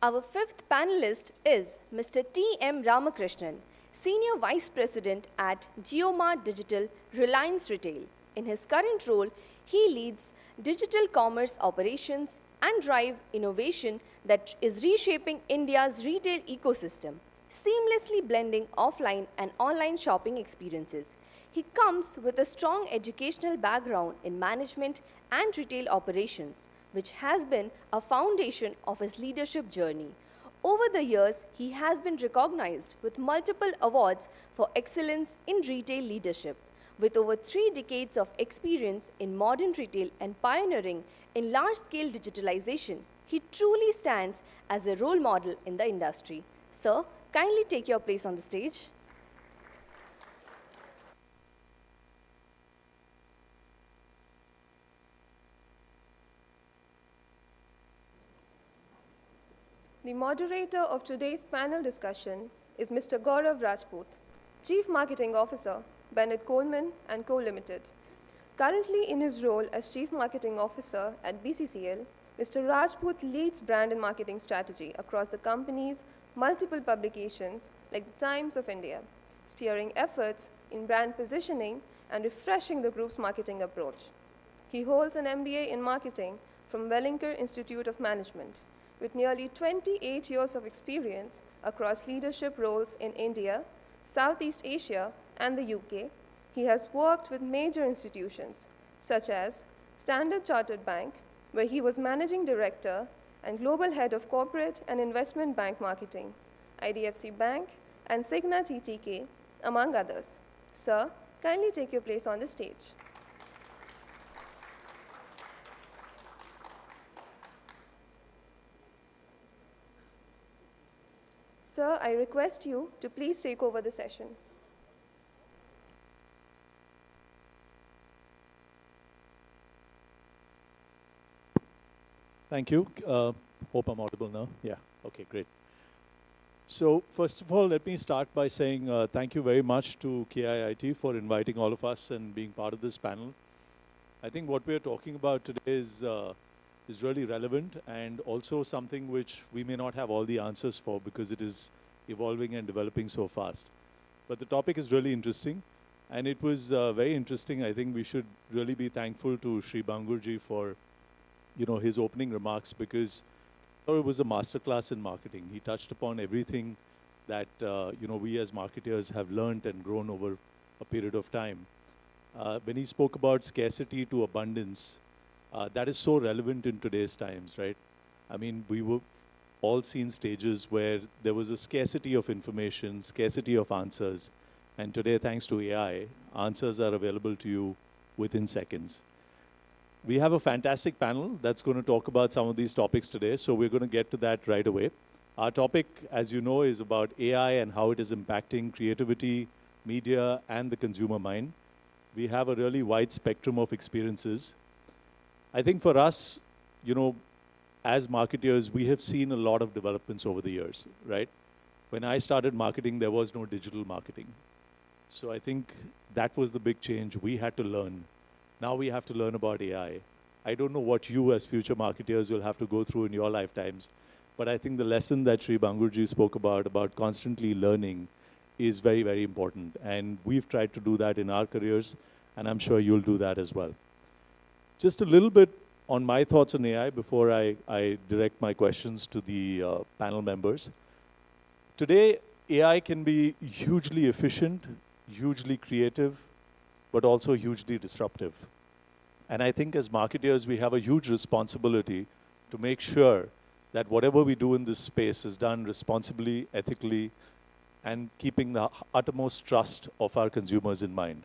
Our fifth panelist is Mr. T.M. Ramakrishnan, Senior Vice President at Geomart Digital, Reliance Retail. In his current role, he leads digital commerce operations and drive innovation that is reshaping India's retail ecosystem, seamlessly blending offline and online shopping experiences. He comes with a strong educational background in management and retail operations, which has been a foundation of his leadership journey. Over the years, he has been recognized with multiple awards for excellence in retail leadership. With over 3 decades of experience in modern retail and pioneering in large-scale digitalization, he truly stands as a role model in the industry. Sir, kindly take your place on the stage. The moderator of today's panel discussion is Mr. Gaurav Rajput, Chief Marketing Officer, Bennett Coleman & Co. Limited. Currently in his role as Chief Marketing Officer at BCCL, Mr. Rajput leads brand and marketing strategy across the company's multiple publications like the Times of India, steering efforts in brand positioning and refreshing the group's marketing approach. He holds an MBA in marketing from Wellinger Institute of Management. With nearly 28 years of experience across leadership roles in India, Southeast Asia, and the UK, he has worked with major institutions such as Standard Chartered Bank, where he was Managing Director and Global Head of Corporate and Investment Bank Marketing, IDFC Bank, and Cigna TTK, among others. Sir, kindly take your place on the stage. Sir, I request you to please take over the session. Thank you. Hope I'm audible now. Yeah, okay, great. So first of all, let me start by saying thank you very much to KIIT for inviting all of us and being part of this panel. I think what we're talking about today is really relevant and also something which we may not have all the answers for because it is evolving and developing so fast. But the topic is really interesting, and it was very interesting. I think we should really be thankful to Shree Bangurji for his opening remarks, because it was a masterclass in marketing. He touched upon everything that we as marketers have learned and grown over a period of time. When he spoke about scarcity to abundance, that is so relevant in today's times, right? I mean, we were all seen stages where there was a scarcity of information, scarcity of answers, and today, thanks to AI, answers are available to you within seconds. We have a fantastic panel that's going to talk about some of these topics today, so we're going to get to that right away. Our topic, as you know, is about AI and how it is impacting creativity, media, and the consumer mind. We have a really wide spectrum of experiences. I think for us, as marketers, we have seen a lot of developments over the years, right? When I started marketing, there was no digital marketing. So I think that was the big change we had to learn. Now we have to learn about AI. I don't know what you as future marketers will have to go through in your lifetimes, but I think the lesson that Shree Bangurji spoke about constantly learning, is very, very important. And we've tried to do that in our careers, and I'm sure you'll do that as well. Just a little bit on my thoughts on AI before I direct my questions to the panel members. Today, AI can be hugely efficient, hugely creative, but also hugely disruptive. And I think as marketers, we have a huge responsibility to make sure that whatever we do in this space is done responsibly, ethically, and keeping the uttermost trust of our consumers in mind.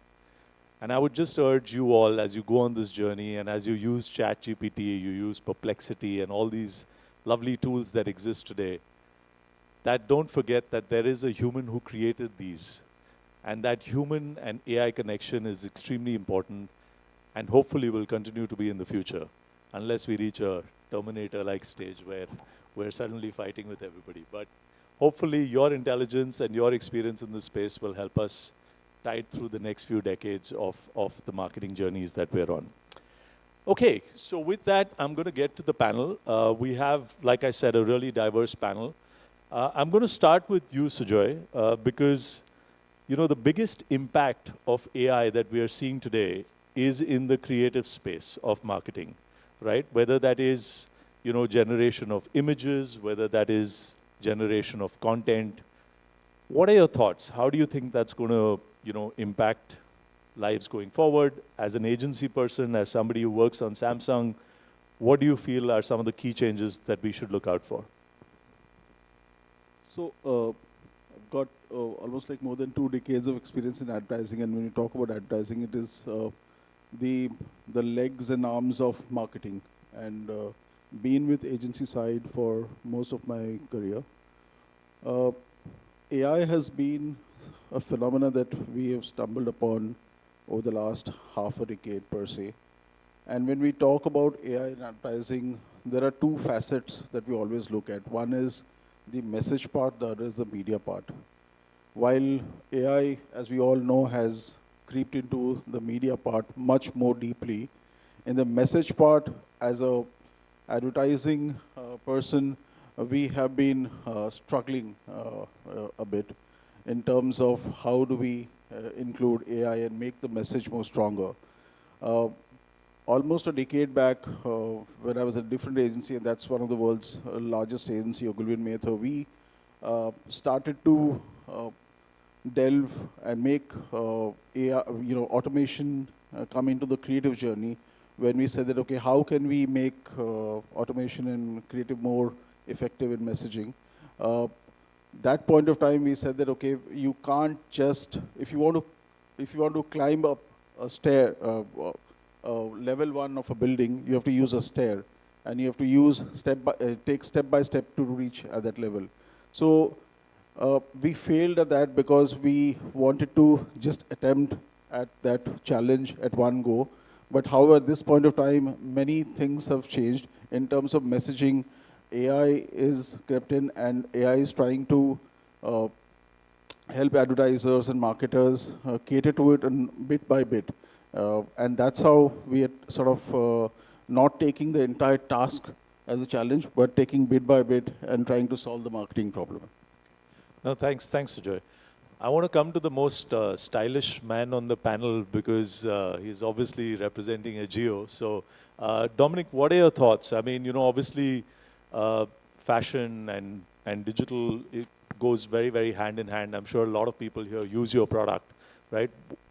And I would just urge you all, as you go on this journey and as you use ChatGPT, you use Perplexity and all these lovely tools that exist today, that don't forget that there is a human who created these. And that human and AI connection is extremely important, and hopefully will continue to be in the future, unless we reach a Terminator-like stage where we're suddenly fighting with everybody. But hopefully your intelligence and your experience in this space will help us tide through the next few decades of the marketing journeys that we're on. Okay, so with that, I'm going to get to the panel. We have, like I said, a really diverse panel. I'm going to start with you, Sujoy, because the biggest impact of AI that we are seeing today is in the creative space of marketing, right? Whether that is, generation of images, whether that is generation of content. What are your thoughts? How do you think that's going to, impact lives going forward? As an agency person, as somebody who works on Samsung, what do you feel are some of the key changes that we should look out for? So, I've got almost like more than 2 decades of experience in advertising, and when you talk about advertising, it is the legs and arms of marketing, and been with agency side for most of my career. AI has been a phenomena that we have stumbled upon over the last half a decade per se. And when we talk about AI in advertising, there are 2 facets that we always look at. One is the message part, the other is the media part. While AI, as we all know, has creeped into the media part much more deeply, in the message part, as a advertising person, we have been struggling a bit in terms of how do we include AI and make the message more stronger. Almost a decade back, when I was at a different agency, and that's one of the world's largest agency, Ogilvy and Mather, we started to delve and make AI, automation come into the creative journey. When we said that, okay, how can we make automation and creative more effective in messaging? That point of time, we said that, okay, you can't just, if you want to climb up a stair, level 1 of a building, you have to use a stair, and you have to use take step by step to reach at that level. So we failed at that because we wanted to just attempt at that challenge at one go. But however, at this point of time, many things have changed in terms of messaging. AI is crept in, and AI is trying to help advertisers and marketers cater to it bit by bit. And that's how we are sort of not taking the entire task as a challenge, but taking bit by bit and trying to solve the marketing problem. No, thanks, Sujoy. I want to come to the most stylish man on the panel because he's obviously representing a geo. So, Dominic, what are your thoughts? I mean, obviously, fashion and digital, it goes very, very hand in hand. I'm sure a lot of people here use your product, right?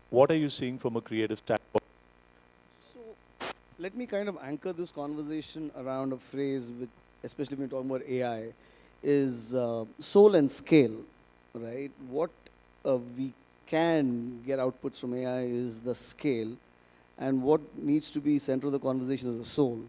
What are you seeing from a creative standpoint? So, let me kind of anchor this conversation around a phrase, which, especially when we're talking about AI, is soul and scale, right? What we can get outputs from AI is the scale, and what needs to be center of the conversation is the soul,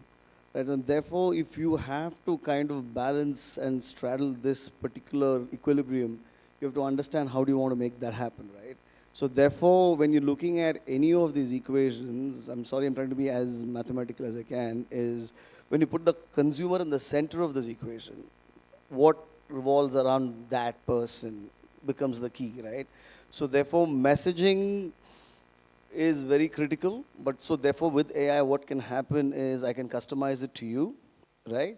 right? And therefore, if you have to kind of balance and straddle this particular equilibrium, you have to understand how do you want to make that happen, right? So therefore, when you're looking at any of these equations, I'm sorry, I'm trying to be as mathematical as I can, is when you put the consumer in the center of this equation, what revolves around that person becomes the key, right? So therefore, messaging is very critical, but so therefore with AI, what can happen is I can customize it to you, right?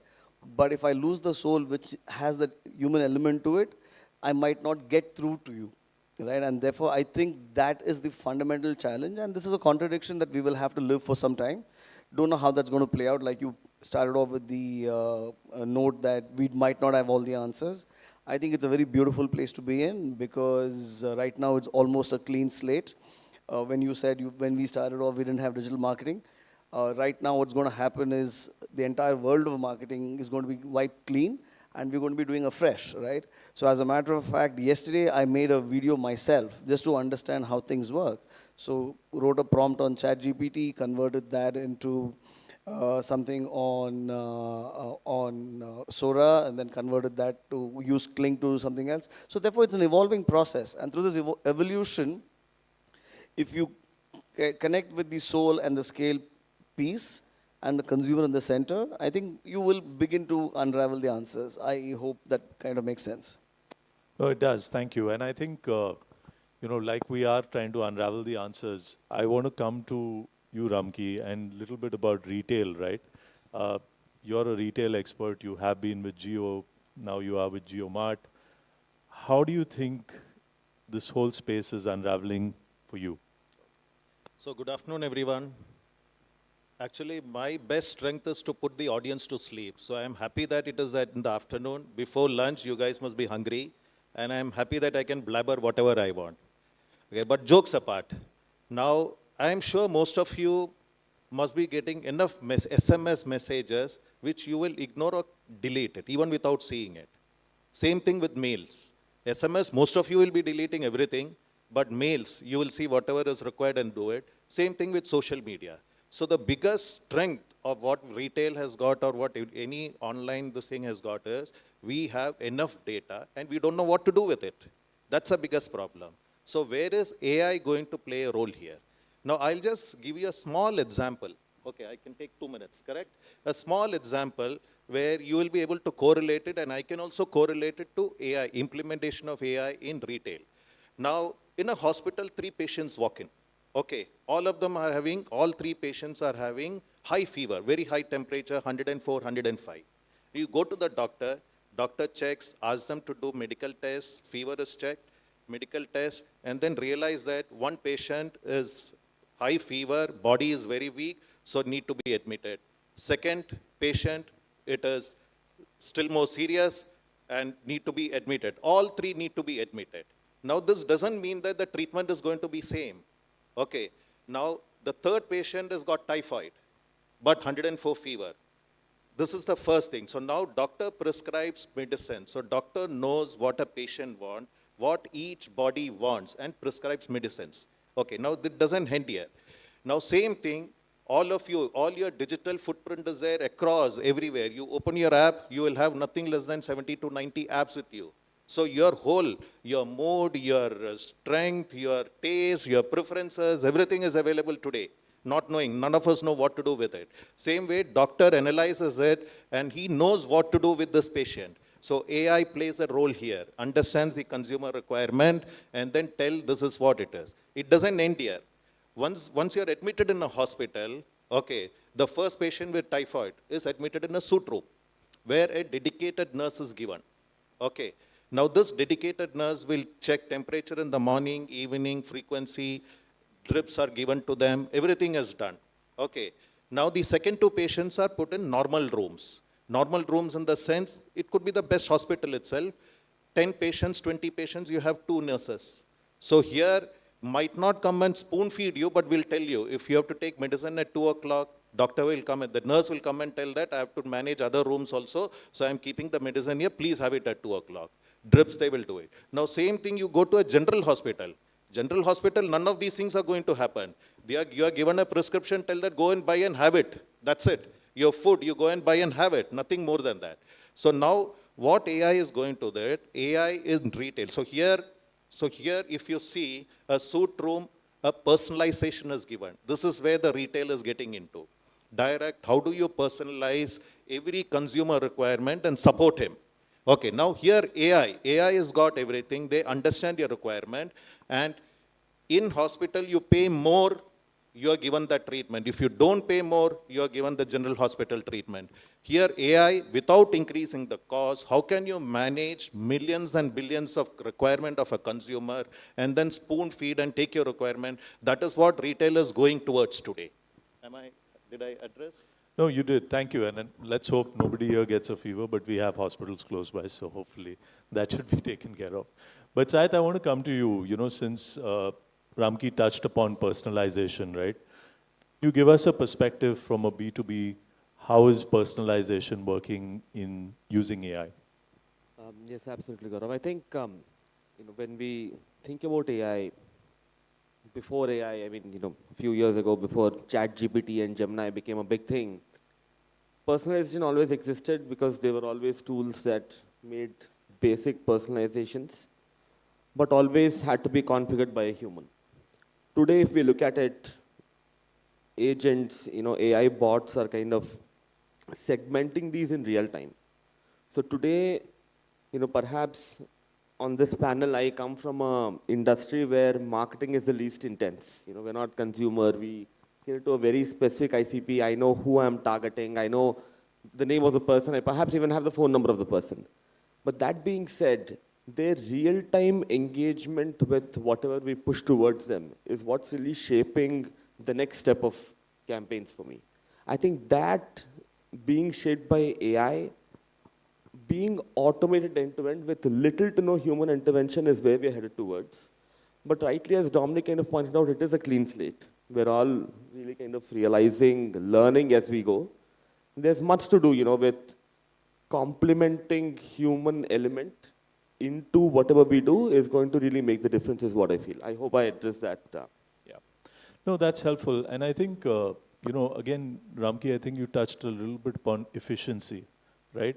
But if I lose the soul, which has that human element to it, I might not get through to you, right? And therefore, I think that is the fundamental challenge, and this is a contradiction that we will have to live for some time. Don't know how that's going to play out. Like you started off with the note that we might not have all the answers. I think it's a very beautiful place to be in because right now it's almost a clean slate. When you said when we started off, we didn't have digital marketing. Right now, what's going to happen is the entire world of marketing is going to be wiped clean, and we're going to be doing afresh, right? So as a matter of fact, yesterday I made a video myself just to understand how things work. So wrote a prompt on ChatGPT, converted that into something on Sora, and then converted that to use Kling to do something else. So therefore, it's an evolving process. And through this evolution, if you connect with the soul and the scale piece and the consumer in the center, I think you will begin to unravel the answers. I hope that kind of makes sense. No, it does. Thank you. And I think, like we are trying to unravel the answers, I want to come to you, Ramki, and a little bit about retail, right? You're a retail expert. You have been with Jio. Now you are with JioMart. How do you think this whole space is unraveling for you? So good afternoon, everyone. Actually, my best strength is to put the audience to sleep. So I'm happy that it is in the afternoon. Before lunch, you guys must be hungry. And I'm happy that I can blabber whatever I want. Okay, but jokes apart. Now, I'm sure most of you must be getting enough SMS messages which you will ignore or delete it, even without seeing it. Same thing with mails. SMS, most of you will be deleting everything, but mails, you will see whatever is required and do it. Same thing with social media. So the biggest strength of what retail has got or what any online this thing has got is, we have enough data and we don't know what to do with it. That's the biggest problem. So where is AI going to play a role here? Now I'll just give you a small example. Okay, I can take 2 minutes, correct? A small example where you will be able to correlate it, and I can also correlate it to AI, implementation of AI in retail. Now, in a hospital, 3 patients walk in. Okay, all 3 patients are having high fever, very high temperature, 104, 105. You go to the doctor checks, asks them to do medical tests, fever is checked, medical test, and then realize that one patient is high fever, body is very weak, so need to be admitted. Second patient, it is still more serious and need to be admitted. All 3 need to be admitted. Now this doesn't mean that the treatment is going to be same. Okay, now the third patient has got typhoid, but 104 fever. This is the first thing. So now doctor prescribes medicine. So doctor knows what a patient wants, what each body wants, and prescribes medicines. Okay, now that doesn't end here. Now same thing, all of you, all your digital footprint is there across everywhere. You open your app, you will have nothing less than 70 to 90 apps with you. So your whole, your mood, your strength, your taste, your preferences, everything is available today. Not knowing, none of us know what to do with it. Same way, doctor analyzes it and he knows what to do with this patient. So AI plays a role here, understands the consumer requirement and then tell this is what it is. It doesn't end here. Once you're admitted in a hospital, okay, the first patient with typhoid is admitted in a suit room where a dedicated nurse is given. Okay, now this dedicated nurse will check temperature in the morning, evening, frequency, drips are given to them, everything is done. Okay, now the second 2 patients are put in normal rooms. Normal rooms in the sense, it could be the best hospital itself. 10 patients, 20 patients, you have 2 nurses. So here, might not come and spoon feed you, but will tell you, if you have to take medicine at 2 o'clock, doctor will come and the nurse will come and tell that I have to manage other rooms also, so I'm keeping the medicine here, please have it at 2 o'clock. Drips, they will do it. Now same thing, you go to a general hospital. General hospital, none of these things are going to happen. You are given a prescription, tell that go and buy and have it. That's it. Your food, you go and buy and have it, nothing more than that. So now, what AI is going to do that, AI in retail. So here, if you see a suit room, a personalization is given. This is where the retail is getting into. Direct, how do you personalize every consumer requirement and support him? Okay, now here AI has got everything. They understand your requirement. And in hospital, you pay more, you are given that treatment. If you don't pay more, you are given the general hospital treatment. Here, AI, without increasing the cost, how can you manage millions and billions of requirement of a consumer and then spoon feed and take your requirement? That is what retail is going towards today. Did I address? No, you did. Thank you. And then let's hope nobody here gets a fever, but we have hospitals close by, so hopefully that should be taken care of. But Sahit, I want to come to you. You know, since Ramki touched upon personalization, right? You give us a perspective from a B2B. How is personalization working in using AI? Yes, absolutely, Gaurav. I think when we think about AI, before AI, I mean, a few years ago, before ChatGPT and Gemini became a big thing, personalization always existed because there were always tools that made basic personalizations, but always had to be configured by a human. Today, if we look at it, agents, AI bots are kind of segmenting these in real time. So today, perhaps on this panel, I come from an industry where marketing is the least intense. We're not consumer. We get to a very specific ICP. I know who I'm targeting. I know the name of the person. I perhaps even have the phone number of the person. But that being said, their real-time engagement with whatever we push towards them is what's really shaping the next step of campaigns for me. I think that being shaped by AI, being automated end-to-end with little to no human intervention is where we're headed towards. But rightly, as Dominic kind of pointed out, it is a clean slate. we're all really kind of realizing, learning as we go. There's much to do, with complementing human element into whatever we do is going to really make the difference is what I feel. I hope I address that. Yeah. No, that's helpful. And I think, again, Ramki, I think you touched a little bit upon efficiency, right?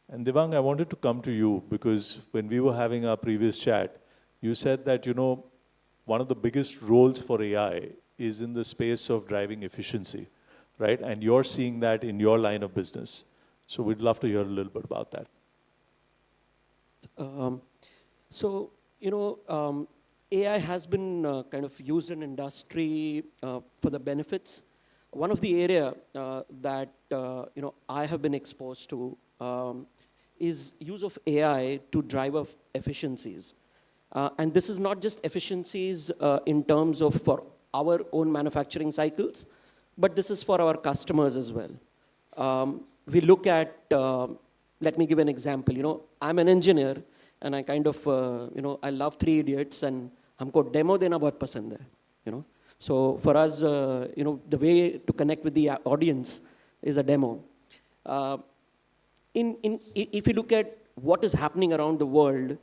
And Devang, I wanted to come to you because when we were having our previous chat, you said that, one of the biggest roles for AI is in the space of driving efficiency, right? And you're seeing that in your line of business. So we'd love to hear a little bit about that. AI has been kind of used in industry for the benefits. One of the area that I have been exposed to is use of AI to drive up efficiencies. And this is not just efficiencies in terms of for our own manufacturing cycles, but this is for our customers as well. We look at, let me give an example. I'm an engineer and I kind of, I love Three Idiots and हमको demo देना बहुत पसंद है, So for us, the way to connect with the audience is a demo. If you look at what is happening around the world,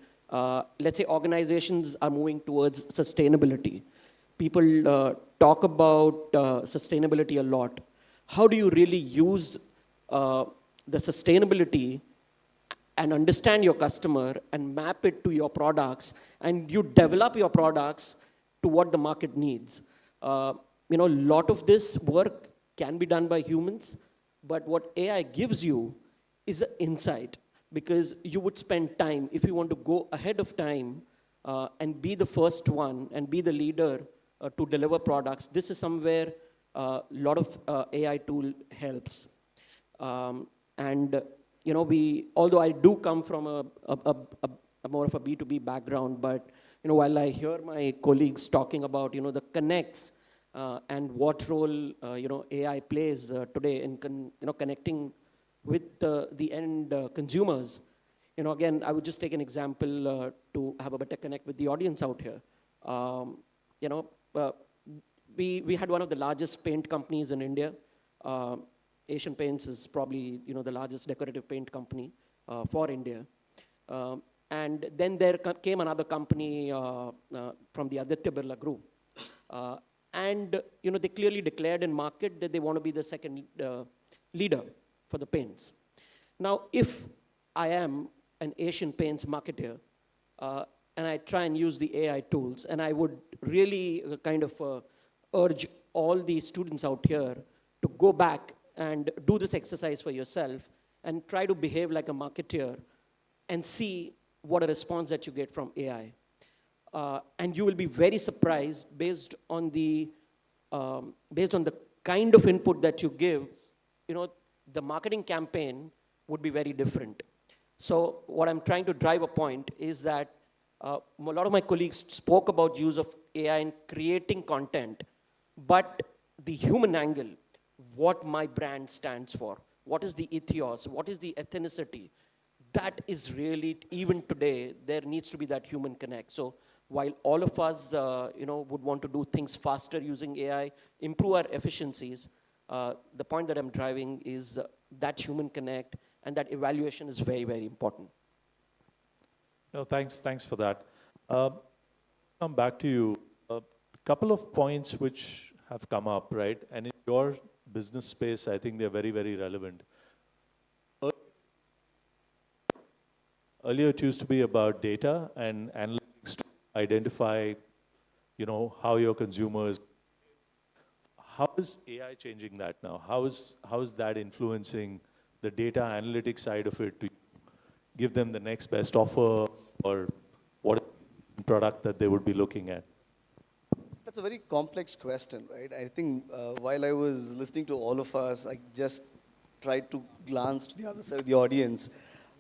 let's say organizations are moving towards sustainability. People talk about sustainability a lot. How do you really use the sustainability and understand your customer and map it to your products, and you develop your products to what the market needs? A lot of this work can be done by humans, but what AI gives you is an insight, because you would spend time, if you want to go ahead of time and be the first one and be the leader to deliver products. This is somewhere a lot of AI tool helps. Although I do come from a more of a B2B background, but while I hear my colleagues talking about the connects and what role AI plays today in connecting with the end consumers, again, I would just take an example to have a better connect with the audience out here. We had one of the largest paint companies in India. Asian Paints is probably the largest decorative paint company for India. And then there came another company from the Aditya Birla Group. They clearly declared in market that they want to be the second leader for the paints. Now, if I am an Asian Paints marketer and I try and use the AI tools, and I would really kind of urge all the students out here to go back and do this exercise for yourself and try to behave like a marketer and see what a response that you get from AI. And you will be very surprised based on the kind of input that you give, the marketing campaign would be very different. So what I'm trying to drive a point is that a lot of my colleagues spoke about use of AI in creating content, but the human angle, what my brand stands for, what is the ethos, what is the ethnicity, that is really, even today, there needs to be that human connect. So while all of us, would want to do things faster using AI, improve our efficiencies, the point that I'm driving is that human connect, and that evaluation is very, very important. No, thanks for that. Come back to you. A couple of points which have come up, right? And in your business space, I think they're very, very relevant. Earlier, it used to be about data and analytics to identify, how your consumers. How is AI changing that now? How is that influencing the data analytics side of it to give them the next best offer, or what is the product that they would be looking at? That's a very complex question, right? I think while I was listening to all of us, I just tried to glance to the other side of the audience,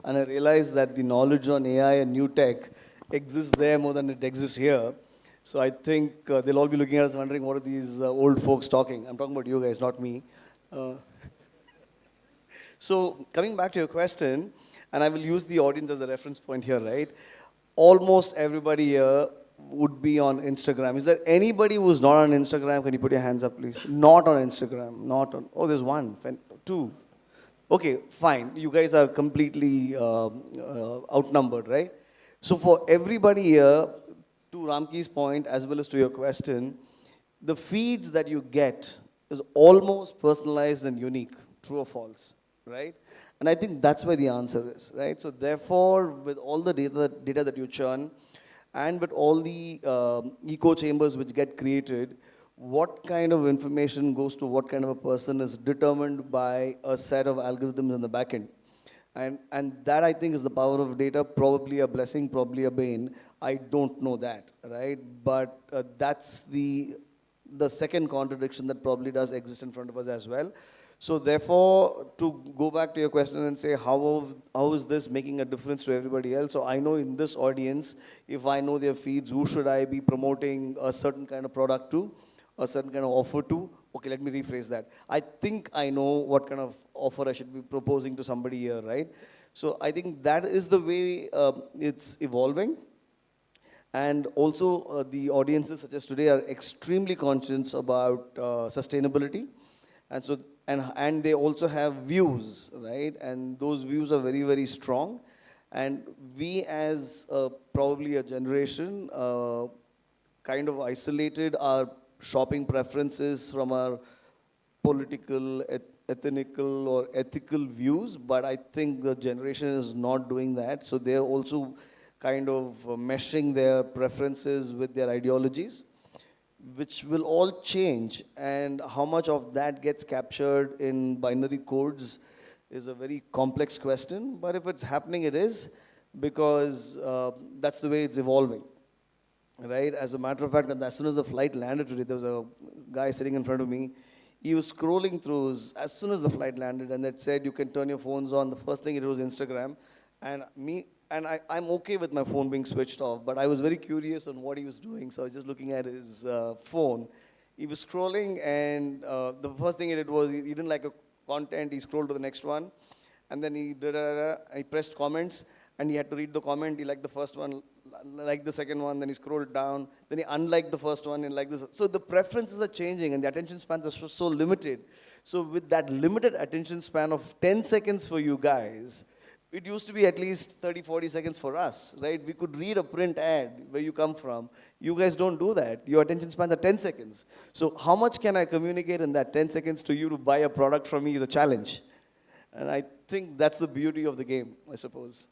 and I realized that the knowledge on AI and new tech exists there more than it exists here. So I think they'll all be looking at us wondering, what are these old folks talking? I'm talking about you guys, not me. So coming back to your question, and I will use the audience as a reference point here, right? Almost everybody here would be on Instagram. Is there anybody who's not on Instagram? Can you put your hands up, please? Not on Instagram. Not on. Oh, there's one. Two. Okay, fine. You guys are completely outnumbered, right? So for everybody here, to Ramki's point as well as to your question, the feeds that you get is almost personalized and unique, true or false, right? And I think that's where the answer is, right? So therefore, with all the data that you churn, and with all the echo chambers which get created, what kind of information goes to what kind of a person is determined by a set of algorithms in the back end. And that, I think, is the power of data, probably a blessing, probably a bane. I don't know that, right? But that's the second contradiction that probably does exist in front of us as well. So therefore, to go back to your question and say, how is this making a difference to everybody else? So I know in this audience, if I know their feeds, who should I be promoting a certain kind of product to, a certain kind of offer to? Okay, let me rephrase that. I think I know what kind of offer I should be proposing to somebody here, right? So I think that is the way it's evolving. And also the audiences such as today are extremely conscious about sustainability. And so, and they also have views, right? And those views are very, very strong. And we as probably a generation kind of isolated our shopping preferences from our political, ethnical or ethical views, but I think the generation is not doing that. So they're also kind of meshing their preferences with their ideologies, which will all change. And how much of that gets captured in binary codes is a very complex question. But if it's happening, it is, because that's the way it's evolving. Right? As a matter of fact, as soon as the flight landed today, there was a guy sitting in front of me. He was scrolling through as soon as the flight landed, and it said you can turn your phones on. The first thing it was Instagram, and I'm okay with my phone being switched off, but I was very curious on what he was doing, so I was just looking at his phone. He was scrolling, and the first thing he did was he didn't like a content. He scrolled to the next one, and then he pressed comments, and he had to read the comment. He liked the first one, liked the second one, then he scrolled down, then he unliked the first one and liked this. So the preferences are changing and the attention spans are so limited. So with that limited attention span of 10 seconds for you guys, it used to be at least 30, 40 seconds for us, right? We could read a print ad where you come from. You guys don't do that. Your attention spans are 10 seconds. So how much can I communicate in that 10 seconds to you to buy a product from me is a challenge. And I think that's the beauty of the game, I suppose.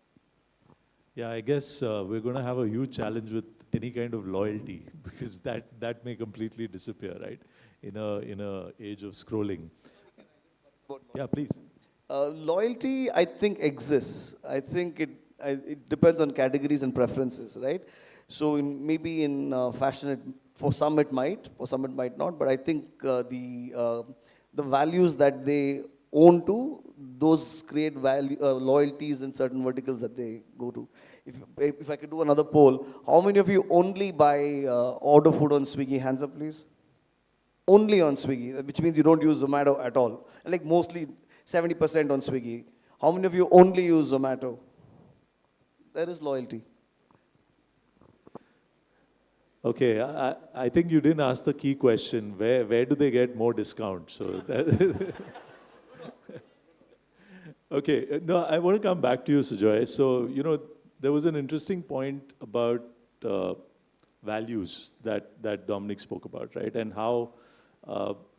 Yeah, I guess we're going to have a huge challenge with any kind of loyalty, because that may completely disappear, right? In a age of scrolling. Yeah, please. Loyalty, I think, exists. I think it depends on categories and preferences, right? So maybe in fashion, for some it might, for some it might not. But I think the values that they own to, those create loyalties in certain verticals that they go to. If I could do another poll, how many of you only buy order food on Swiggy? Hands up, please. Only on Swiggy, which means you don't use Zomato at all. Like mostly 70% on Swiggy. How many of you only use Zomato? There is loyalty. Okay, I think you didn't ask the key question. Where do they get more discount? So okay, no, I want to come back to you, Sujoy. So, there was an interesting point about values that Dominic spoke about, right? And how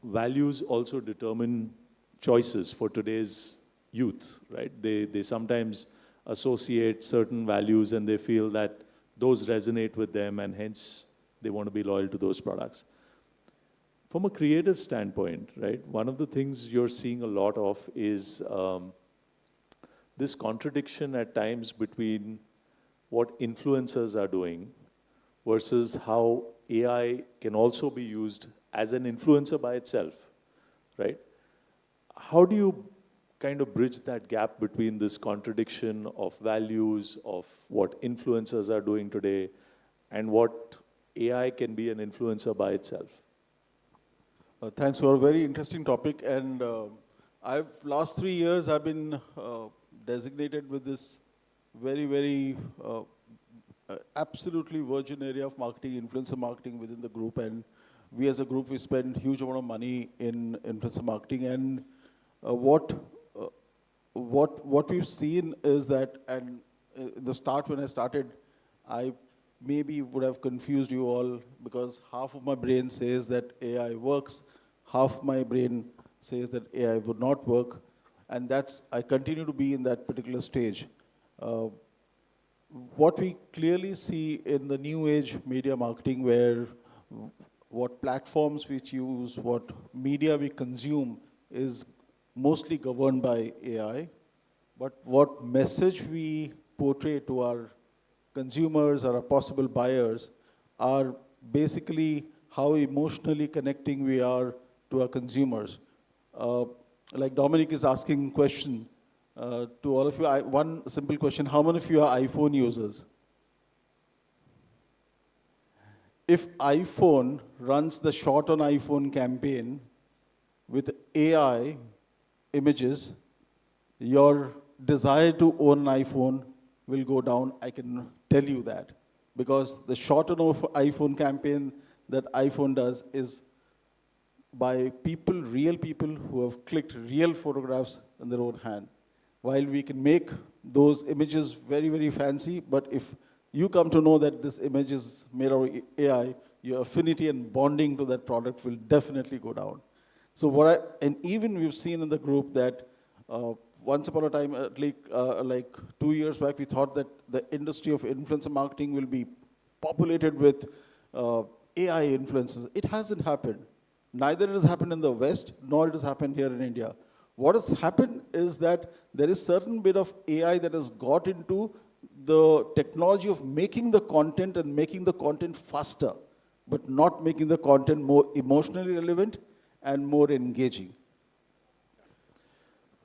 values also determine choices for today's youth, right? They sometimes associate certain values and they feel that those resonate with them and hence they want to be loyal to those products. From a creative standpoint, right, one of the things you're seeing a lot of is this contradiction at times between what influencers are doing versus how AI can also be used as an influencer by itself, right? How do you kind of bridge that gap between this contradiction of values, of what influencers are doing today, and what AI can be an influencer by itself? Thanks for a very interesting topic. And last 3 years, I've been designated with this very, very absolutely virgin area of marketing, influencer marketing within the group, and we as a group, we spend huge amount of money in influencer marketing, and what we've seen is that, and in the start when I started, I maybe would have confused you all because half of my brain says that AI works, half my brain says that AI would not work, and I continue to be in that particular stage. What we clearly see in the new age media marketing, where what platforms we choose, what media we consume is mostly governed by AI, but what message we portray to our consumers or our possible buyers are basically how emotionally connecting we are to our consumers. Like Dominic is asking question to all of you, one simple question, how many of you are iPhone users? If iPhone runs the Short on iPhone campaign with AI images, your desire to own an iPhone will go down, I can tell you that. Because the Short on iPhone campaign that iPhone does is by people, real people who have clicked real photographs in their own hand. While we can make those images very, very fancy, but if you come to know that this image is made out of AI, your affinity and bonding to that product will definitely go down. So and even we've seen in the group that once upon a time, like 2 years back, we thought that the industry of influencer marketing will be populated with AI influencers. It hasn't happened. Neither it has happened in the West, nor it has happened here in India. What has happened is that there is certain bit of AI that has got into the technology of making the content and making the content faster, but not making the content more emotionally relevant and more engaging.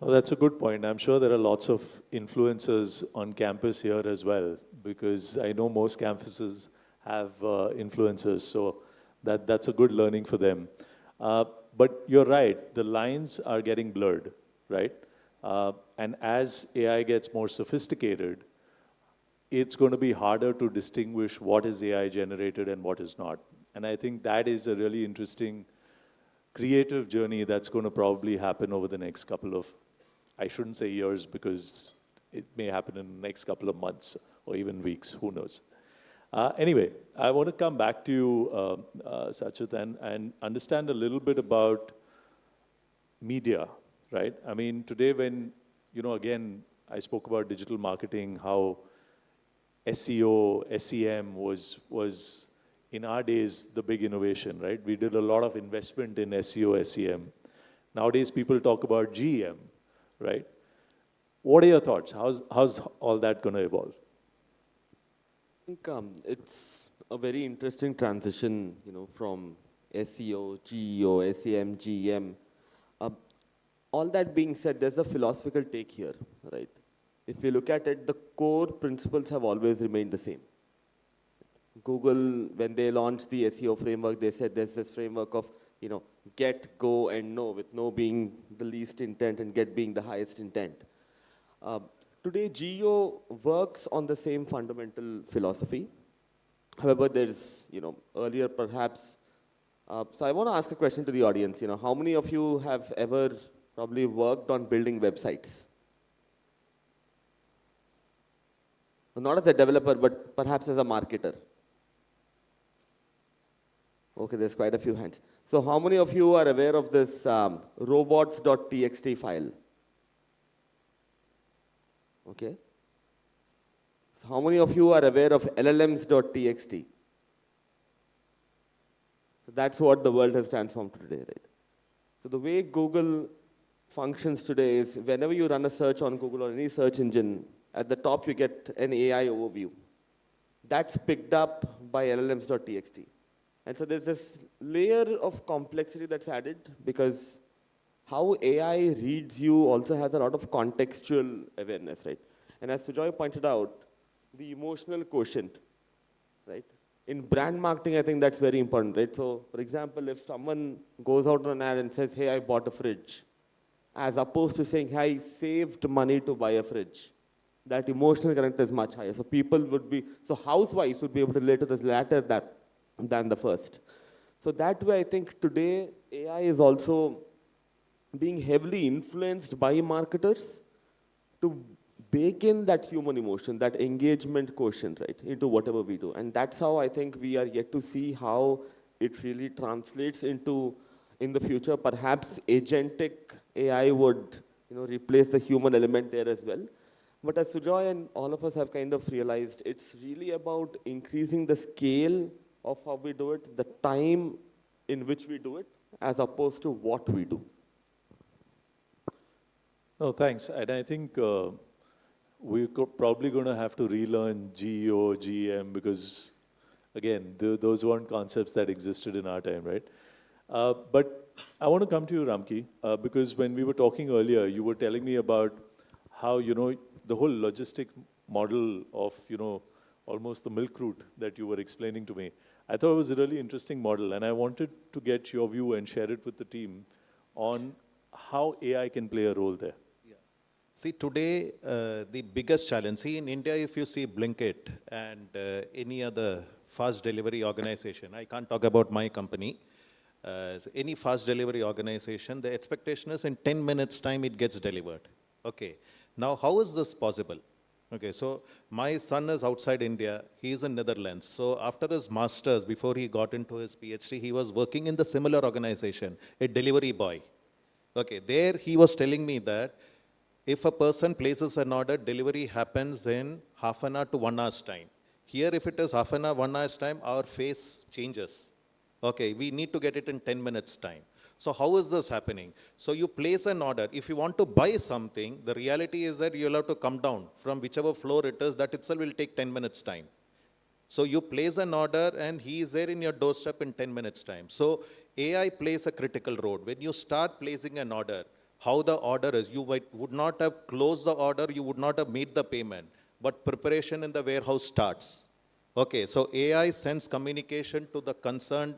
Well, that's a good point. I'm sure there are lots of influencers on campus here as well, because I know most campuses have influencers, so that's a good learning for them. But you're right, the lines are getting blurred, right? And as AI gets more sophisticated, it's going to be harder to distinguish what is AI generated and what is not. And I think that is a really interesting creative journey that's going to probably happen over the next couple of, I shouldn't say years, because it may happen in the next couple of months or even weeks, who knows. Anyway, I want to come back to you, Sachit, and understand a little bit about media, right? I mean, today when, again, I spoke about digital marketing, how SEO, SEM was in our days the big innovation, right? We did a lot of investment in SEO, SEM. Nowadays, people talk about GEM, right? What are your thoughts? How's all that going to evolve? I think it's a very interesting transition, from SEO, GEO, SEM, GEM. All that being said, there's a philosophical take here, right? If you look at it, the core principles have always remained the same. Google, when they launched the SEO framework, they said there's this framework of, get, go, and know, with no being the least intent and get being the highest intent. Today, GEO works on the same fundamental philosophy. However, there's, earlier perhaps, so I want to ask a question to the audience, how many of you have ever probably worked on building websites? Not as a developer, but perhaps as a marketer. Okay, there's quite a few hands. So how many of you are aware of this robots.txt file? Okay. So how many of you are aware of llms.txt? So that's what the world has transformed to today, right? So the way Google functions today is whenever you run a search on Google or any search engine, at the top you get an AI overview. That's picked up by llms.txt. And so there's this layer of complexity that's added because how AI reads you also has a lot of contextual awareness, right? And as Sujoy pointed out, the emotional quotient, right? In brand marketing, I think that's very important, right? So, for example, if someone goes out on an ad and says, hey, I bought a fridge, as opposed to saying, hey, I saved money to buy a fridge, that emotional connect is much higher. So people would be, so housewives would be able to relate to this latter than the first. So that way, I think today AI is also being heavily influenced by marketers to bake in that human emotion, that engagement quotient, right, into whatever we do. And that's how I think we are yet to see how it really translates into, in the future, perhaps agentic AI would, replace the human element there as well. But as Sujoy and all of us have kind of realized, it's really about increasing the scale of how we do it, the time in which we do it, as opposed to what we do. No, thanks. And I think we're probably going to have to relearn GEO, GEM, because, again, those weren't concepts that existed in our time, right? But I want to come to you, Ramki, because when we were talking earlier, you were telling me about how, the whole logistic model of, almost the milk route that you were explaining to me. I thought it was a really interesting model, and I wanted to get your view and share it with the team on how AI can play a role there. See, today, the biggest challenge, see, in India, if you see Blinkit and any other fast delivery organization, I can't talk about my company, so any fast delivery organization, the expectation is in 10 minutes time, it gets delivered. Okay. Now, how is this possible? Okay, so my son is outside India, he is in Netherlands. So after his master's, before he got into his PhD, he was working in the similar organization, a delivery boy. Okay, there he was telling me that if a person places an order, delivery happens in half an hour to 1 hour's time. Here, if it is half an hour, 1 hour's time, our face changes. Okay, we need to get it in 10 minutes time. So how is this happening? So you place an order. If you want to buy something, the reality is that you'll have to come down from whichever floor it is, that itself will take 10 minutes time. So you place an order and he is there in your doorstep in 10 minutes time. So AI plays a critical role. When you start placing an order, how the order is, you would not have closed the order, you would not have made the payment, but preparation in the warehouse starts. Okay, so AI sends communication to the concerned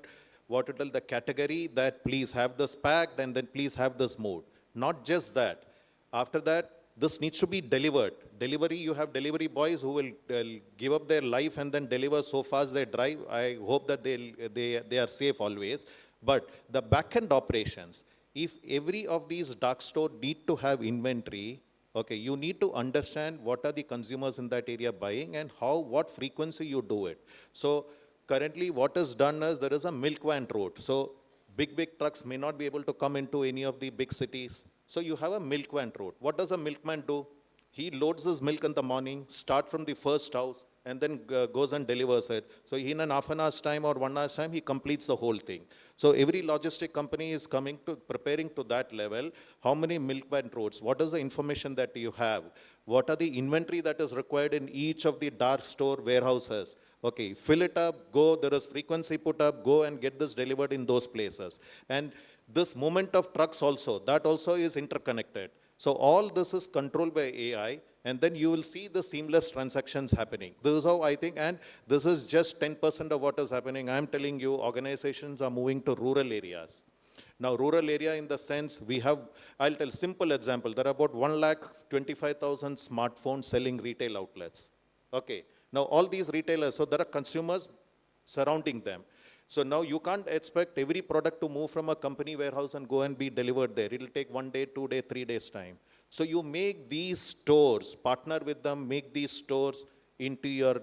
the category that please have this packed and then please have this moved. Not just that. After that, this needs to be delivered. Delivery, you have delivery boys who will give up their life and then deliver so fast they drive. I hope that they are safe always. But the back-end operations, if every of these dark stores need to have inventory, okay, you need to understand what are the consumers in that area buying and what frequency you do it. So currently what is done is there is a milk van route. So big trucks may not be able to come into any of the big cities. So you have a milk van route. What does a milkman do? He loads his milk in the morning, start from the first house, and then goes and delivers it. So in an half an hour's time or 1 hour's time, he completes the whole thing. So every logistic company is preparing to that level. How many milk van routes? What is the information that you have? What are the inventory that is required in each of the dark store warehouses? Okay, fill it up, go, there is frequency put up, go and get this delivered in those places. And this movement of trucks also, that also is interconnected. So all this is controlled by AI, and then you will see the seamless transactions happening. This is how I think, and this is just 10% of what is happening. I'm telling you, organizations are moving to rural areas. Now, rural area in the sense we have, I'll tell simple example. There are about 1,25,000 smartphones selling retail outlets. Okay. Now, all these retailers, so there are consumers surrounding them. So now you can't expect every product to move from a company warehouse and go and be delivered there. It'll take 1 day, 2 days, 3 days time. So you make these stores, partner with them, make these stores into your,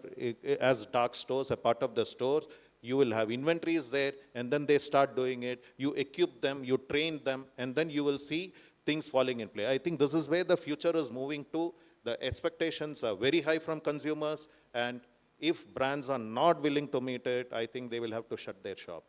as dark stores, a part of the stores. You will have inventories there, and then they start doing it. You equip them, you train them, and then you will see things falling in place. I think this is where the future is moving to. The expectations are very high from consumers, and if brands are not willing to meet it, I think they will have to shut their shop.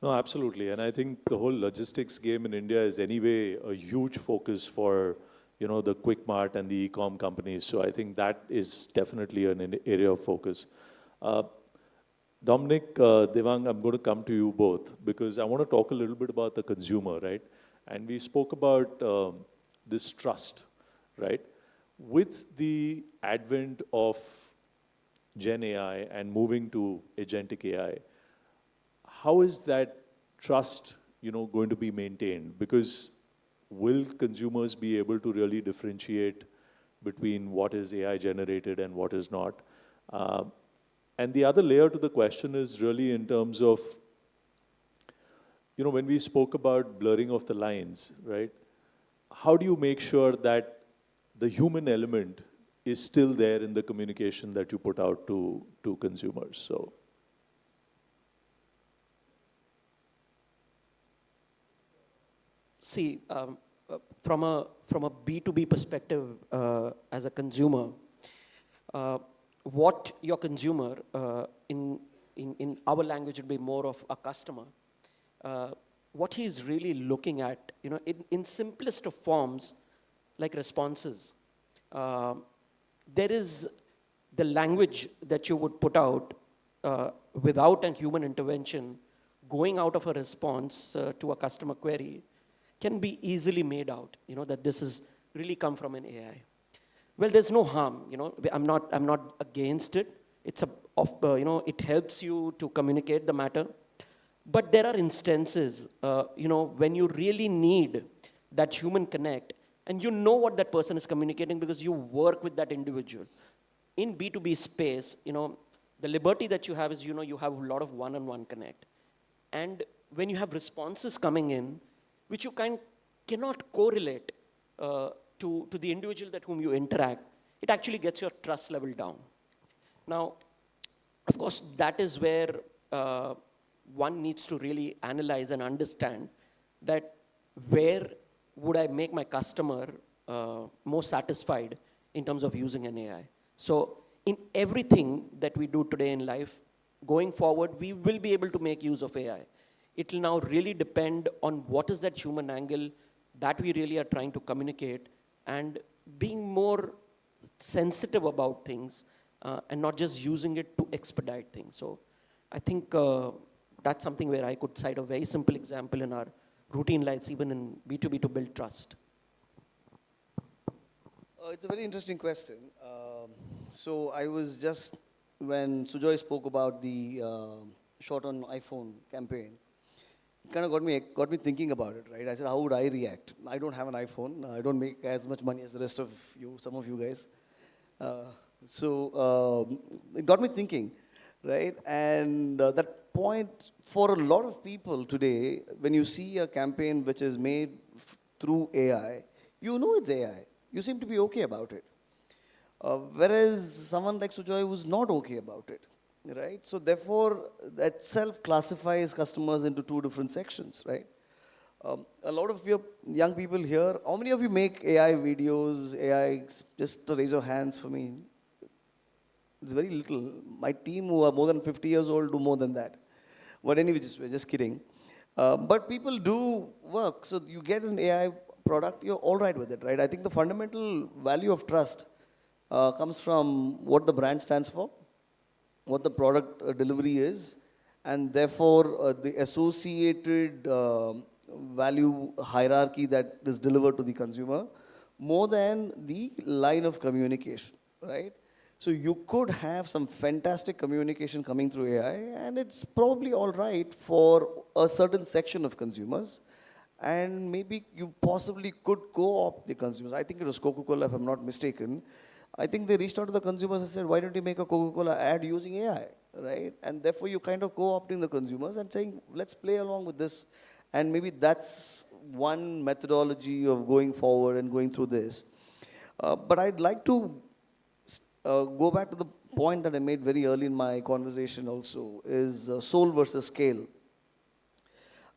No, absolutely. And I think the whole logistics game in India is anyway a huge focus for, the quick mart and the e-com companies. So I think that is definitely an area of focus. Dominic, Devang, I'm going to come to you both because I want to talk a little bit about the consumer, right? And we spoke about this trust, right? With the advent of Gen AI and moving to agentic AI, how is that trust, going to be maintained? Because will consumers be able to really differentiate between what is AI generated and what is not. And the other layer to the question is really in terms of, when we spoke about blurring of the lines, right? How do you make sure that the human element is still there in the communication that you put out to consumers? So. See, from a B2B perspective, as a consumer, what your consumer, in our language would be more of a customer, what he's really looking at, in simplest of forms, like responses, there is the language that you would put out without a human intervention, going out of a response to a customer query, can be easily made out, that this is really come from an AI. Well, there's no harm, I'm not against it. It's it helps you to communicate the matter. But there are instances, when you really need that human connect, and you know what that person is communicating because you work with that individual. In B2B space, the liberty that you have is, you have a lot of one-on-one connect. And when you have responses coming in, which you cannot correlate to the individual that whom you interact, it actually gets your trust level down. Now, of course, that is where one needs to really analyze and understand that where would I make my customer more satisfied in terms of using an AI. So in everything that we do today in life, going forward, we will be able to make use of AI. It will now really depend on what is that human angle that we really are trying to communicate, and being more sensitive about things and not just using it to expedite things. So I think that's something where I could cite a very simple example in our routine lives, even in B2B, to build trust. It's a very interesting question. So I was just, when Sujoy spoke about the shot on iPhone campaign, it kind of got me thinking about it, right? I said, how would I react? I don't have an iPhone. I don't make as much money as the rest of you, some of you guys. So it got me thinking, right? And that point, for a lot of people today, when you see a campaign which is made through AI, you know it's AI. You seem to be okay about it. Whereas someone like Sujoy was not okay about it, right? So therefore, that self-classifies customers into two different sections, right? A lot of your young people here, how many of you make AI videos, AI, just raise your hands for me. It's very little. My team who are more than 50 years old do more than that. But anyway, just kidding. But people do work. So you get an AI product, you're all right with it, right? I think the fundamental value of trust comes from what the brand stands for, what the product delivery is, and therefore the associated value hierarchy that is delivered to the consumer, more than the line of communication, right? So you could have some fantastic communication coming through AI, and it's probably all right for a certain section of consumers, and maybe you possibly could co-opt the consumers. I think it was Coca-Cola, if I'm not mistaken. I think they reached out to the consumers and said, why don't you make a Coca-Cola ad using AI, right? And therefore you kind of co-opting the consumers and saying, let's play along with this. And maybe that's one methodology of going forward and going through this. But I'd like to go back to the point that I made very early in my conversation also, is soul versus scale.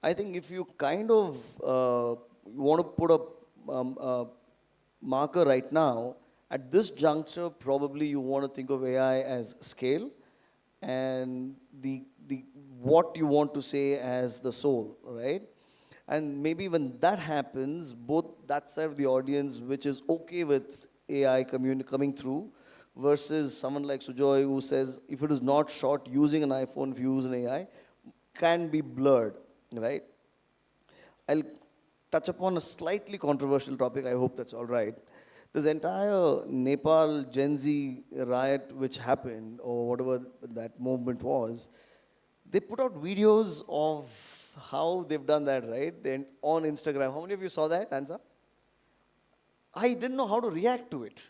I think if you kind of want to put a marker right now, at this juncture, probably you want to think of AI as scale, and what you want to say as the soul, right? And maybe when that happens, both that side of the audience, which is okay with AI coming through, versus someone like Sujoy who says, if it is not shot using an iPhone, if you use an AI, can be blurred, right? I'll touch upon a slightly controversial topic. I hope that's all right. This entire Nepal Gen Z riot which happened, or whatever that movement was, they put out videos of how they've done that, right? On Instagram. How many of you saw that, Ansa? I didn't know how to react to it.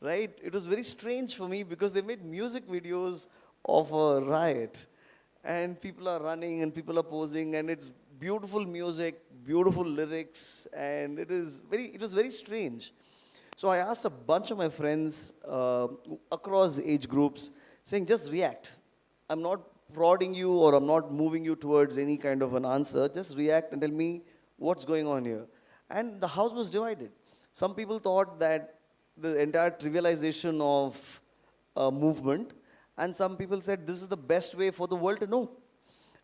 right? It was very strange for me because they made music videos of a riot, and people are running and people are posing, and it's beautiful music, beautiful lyrics, and it was very strange. So I asked a bunch of my friends across age groups, saying, just react. I'm not prodding you or I'm not moving you towards any kind of an answer. Just react and tell me what's going on here. And the house was divided. Some people thought that the entire trivialization of movement, and some people said this is the best way for the world to know,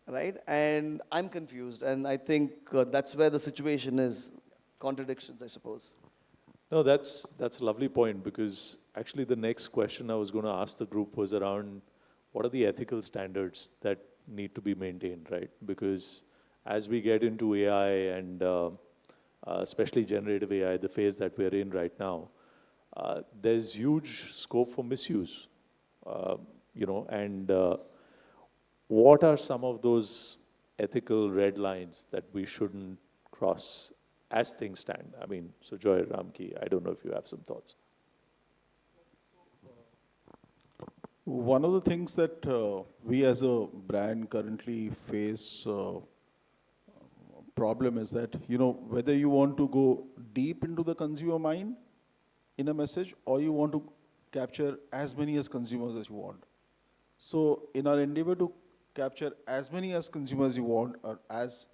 right? And I'm confused, and I think that's where the situation is. Contradictions, I suppose. No, that's a lovely point, because actually the next question I was going to ask the group was around what are the ethical standards that need to be maintained, right? Because as we get into AI and especially generative AI, the phase that we're in right now, there's huge scope for misuse, and what are some of those ethical red lines that we shouldn't cross as things stand? I mean, Sujoy, Ramki, I don't know if you have some thoughts. One of the things that we as a brand currently face problem is that, whether you want to go deep into the consumer mind in a message, or you want to capture as many as consumers as you want. So in our endeavor to capture as many as consumers you want, or as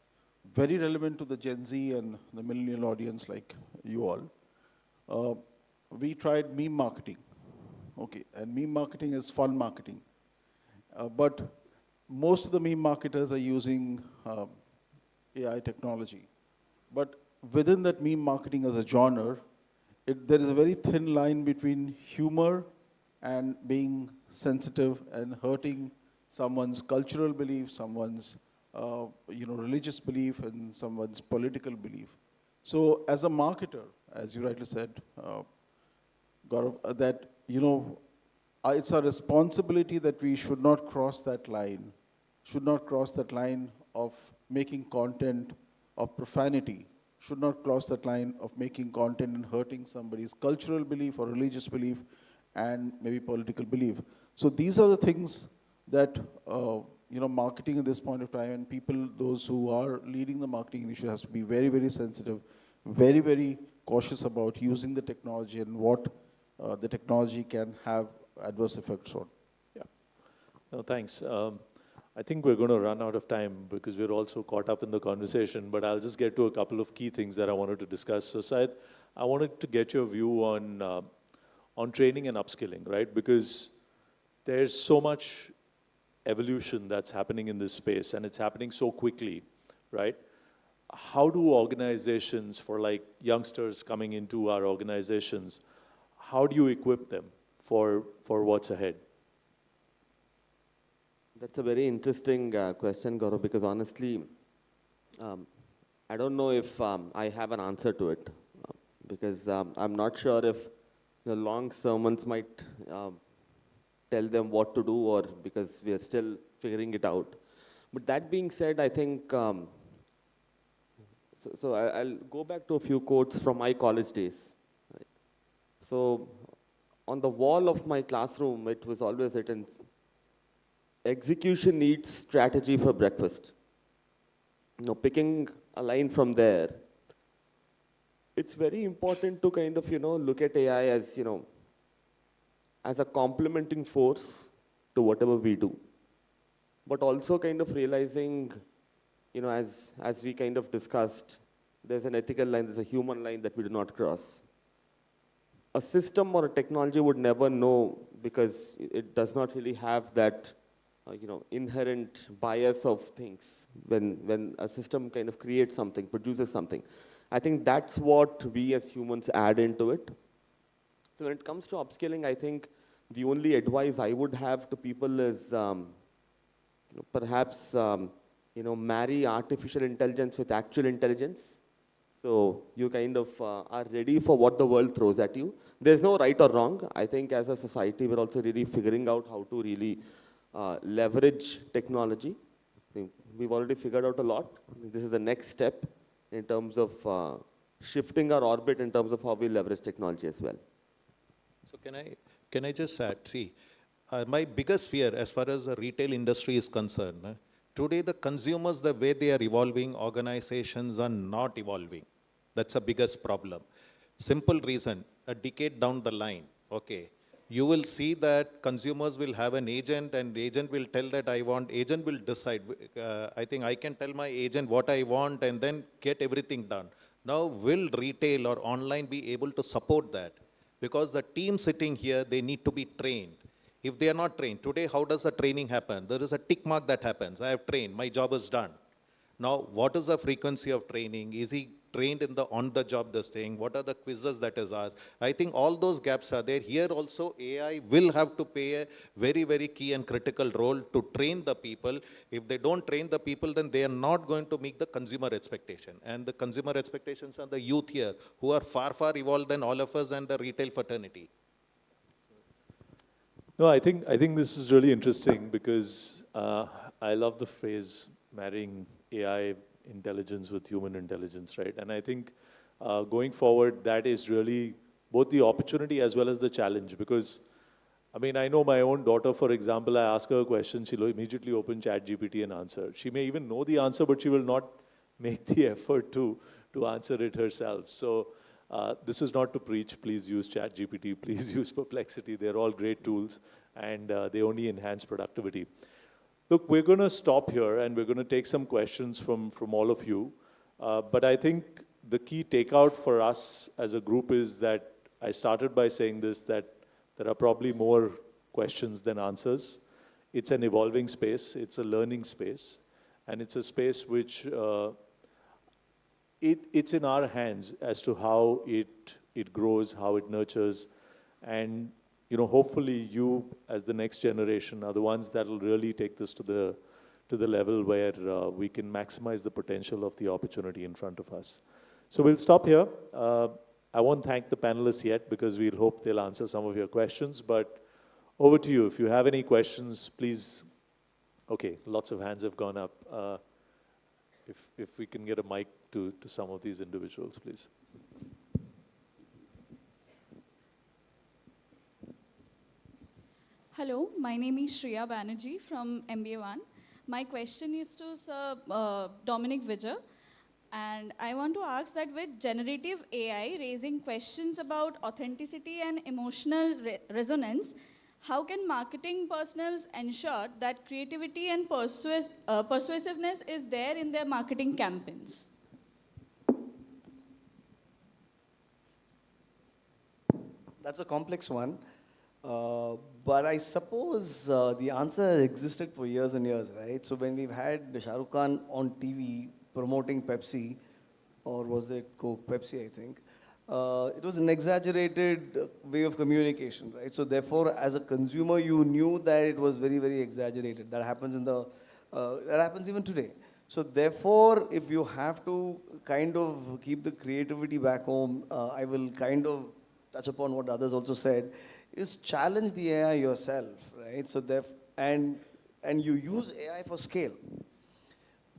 very relevant to the Gen Z and the millennial audience like you all, we tried meme marketing. Okay, and meme marketing is fun marketing. But most of the meme marketers are using AI technology. But within that meme marketing as a genre, there is a very thin line between humor and being sensitive and hurting someone's cultural belief, someone's religious belief, and someone's political belief. So as a marketer, as you rightly said, Gaurav, that it's our responsibility that we should not cross that line, of making content of profanity, should not cross that line of making content and hurting somebody's cultural belief or religious belief and maybe political belief. So these are the things that marketing at this point of time, and people, those who are leading the marketing initiative, has to be very, very sensitive, very, very cautious about using the technology and what the technology can have adverse effects on. Yeah. No, thanks. I think we're going to run out of time because we're also caught up in the conversation, but I'll just get to a couple of key things that I wanted to discuss. So, Syed, I wanted to get your view on training and upskilling, right? Because there's so much evolution that's happening in this space, and it's happening so quickly, right? How do organizations, for like youngsters coming into our organizations, how do you equip them for what's ahead? That's a very interesting question, Gaurav, because honestly, I don't know if I have an answer to it, because I'm not sure if the long sermons might tell them what to do, or because we are still figuring it out. But that being said, I think, so I'll go back to a few quotes from my college days. Right? So on the wall of my classroom, it was always written, execution needs strategy for breakfast. Picking a line from there, it's very important to kind of, look at AI as, as a complementing force to whatever we do. But also kind of realizing, as we kind of discussed, there's an ethical line, there's a human line that we do not cross. A system or a technology would never know, because it does not really have that inherent bias of things when a system kind of creates something, produces something. I think that's what we as humans add into it. So when it comes to upskilling, I think the only advice I would have to people is perhaps marry artificial intelligence with actual intelligence. So you kind of are ready for what the world throws at you. There's no right or wrong. I think as a society, we're also really figuring out how to really leverage technology. I think we've already figured out a lot. This is the next step in terms of shifting our orbit in terms of how we leverage technology as well. So can I just add, see, my biggest fear as far as the retail industry is concerned, today the consumers, the way they are evolving, organizations are not evolving. That's the biggest problem. Simple reason, a decade down the line, okay, you will see that consumers will have an agent and agent will tell that I want, agent will decide. I think I can tell my agent what I want and then get everything done. Now, will retail or online be able to support that? Because the team sitting here, they need to be trained. If they are not trained, today, how does the training happen? There is a tick mark that happens. I have trained, my job is done. Now, what is the frequency of training? Is he trained in the on-the-job this thing? What are the quizzes that is asked? I think all those gaps are there. Here also, AI will have to play a very, very key and critical role to train the people. If they don't train the people, then they are not going to meet the consumer expectation. And the consumer expectations are the youth here, who are far, far evolved than all of us and the retail fraternity. No, I think this is really interesting because I love the phrase marrying AI intelligence with human intelligence, right? And I think going forward, that is really both the opportunity as well as the challenge. Because, I mean, I know my own daughter, for example, I ask her a question, she'll immediately open ChatGPT and answer. She may even know the answer, but she will not make the effort to answer it herself. So this is not to preach, please use ChatGPT, please use Perplexity. They're all great tools and they only enhance productivity. Look, we're going to stop here and we're going to take some questions from all of you. But I think the key takeout for us as a group is that I started by saying this, that there are probably more questions than answers. It's an evolving space, it's a learning space, and it's a space which it's in our hands as to how it grows, how it nurtures, and hopefully you as the next generation are the ones that will really take this to the level where we can maximize the potential of the opportunity in front of us. So we'll stop here. I won't thank the panelists yet because we'll hope they'll answer some of your questions, but over to you. If you have any questions, please. Okay, lots of hands have gone up. If we can get a mic to some of these individuals, please. Hello, my name is Shreya Banerjee from MBA1. My question is to Sir Dominic Vijay. And I want to ask that with generative AI raising questions about authenticity and emotional resonance, how can marketing personnels ensure that creativity and persuasiveness is there in their marketing campaigns? That's a complex one. But I suppose the answer has existed for years and years, right? So when we've had Shah Rukh Khan on TV promoting Pepsi, or was it Coke? Pepsi, I think. It was an exaggerated way of communication, right? So therefore, as a consumer, you knew that it was very, very exaggerated. That happens that happens even today. So therefore, if you have to kind of keep the creativity back home, I will kind of touch upon what others also said, is challenge the AI yourself, right? So and you use AI for scale.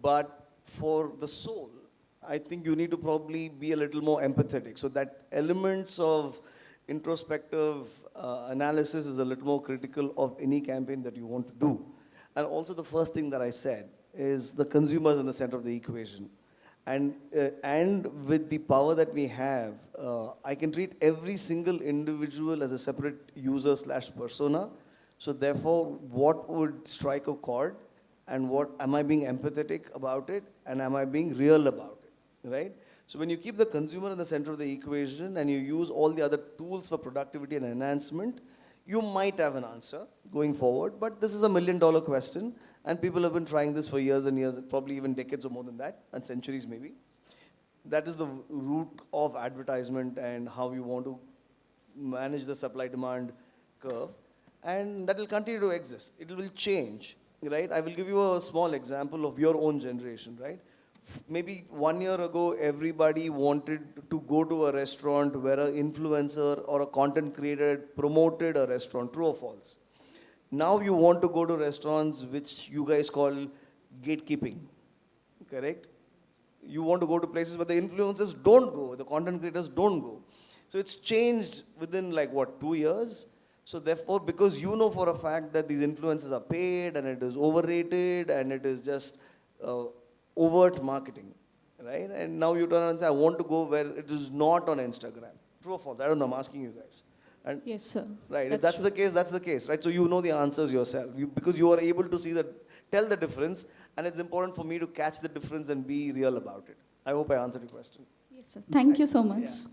But for the soul, I think you need to probably be a little more empathetic. So that elements of introspective analysis is a little more critical of any campaign that you want to do. And also the first thing that I said is the consumers in the center of the equation. And with the power that we have, I can treat every single individual as a separate user/persona. So therefore, what would strike a chord, and what am I being empathetic about it, and am I being real about it, right? So when you keep the consumer in the center of the equation and you use all the other tools for productivity and enhancement, you might have an answer going forward. But this is $1 million question. And people have been trying this for years and years, probably even decades or more than that, and centuries maybe. That is the root of advertisement and how you want to manage the supply-demand curve. And that will continue to exist. It will change, right? I will give you a small example of your own generation, right? Maybe 1 year ago, everybody wanted to go to a restaurant where an influencer or a content creator promoted a restaurant, true or false? Now you want to go to restaurants which you guys call gatekeeping, correct? You want to go to places where the influencers don't go, the content creators don't go. So it's changed within like what, 2 years? So therefore, because you know for a fact that these influencers are paid and it is overrated and it is just overt marketing, right? And now you turn around and say, I want to go where it is not on Instagram. True or false? I don't know, I'm asking you guys. And Yes, sir. right, if that's the case, that's the case, right? So you know the answers yourself, because you are able to see tell the difference, and it's important for me to catch the difference and be real about it. I hope I answered your question. Yes, sir. Thank you so much. Yeah.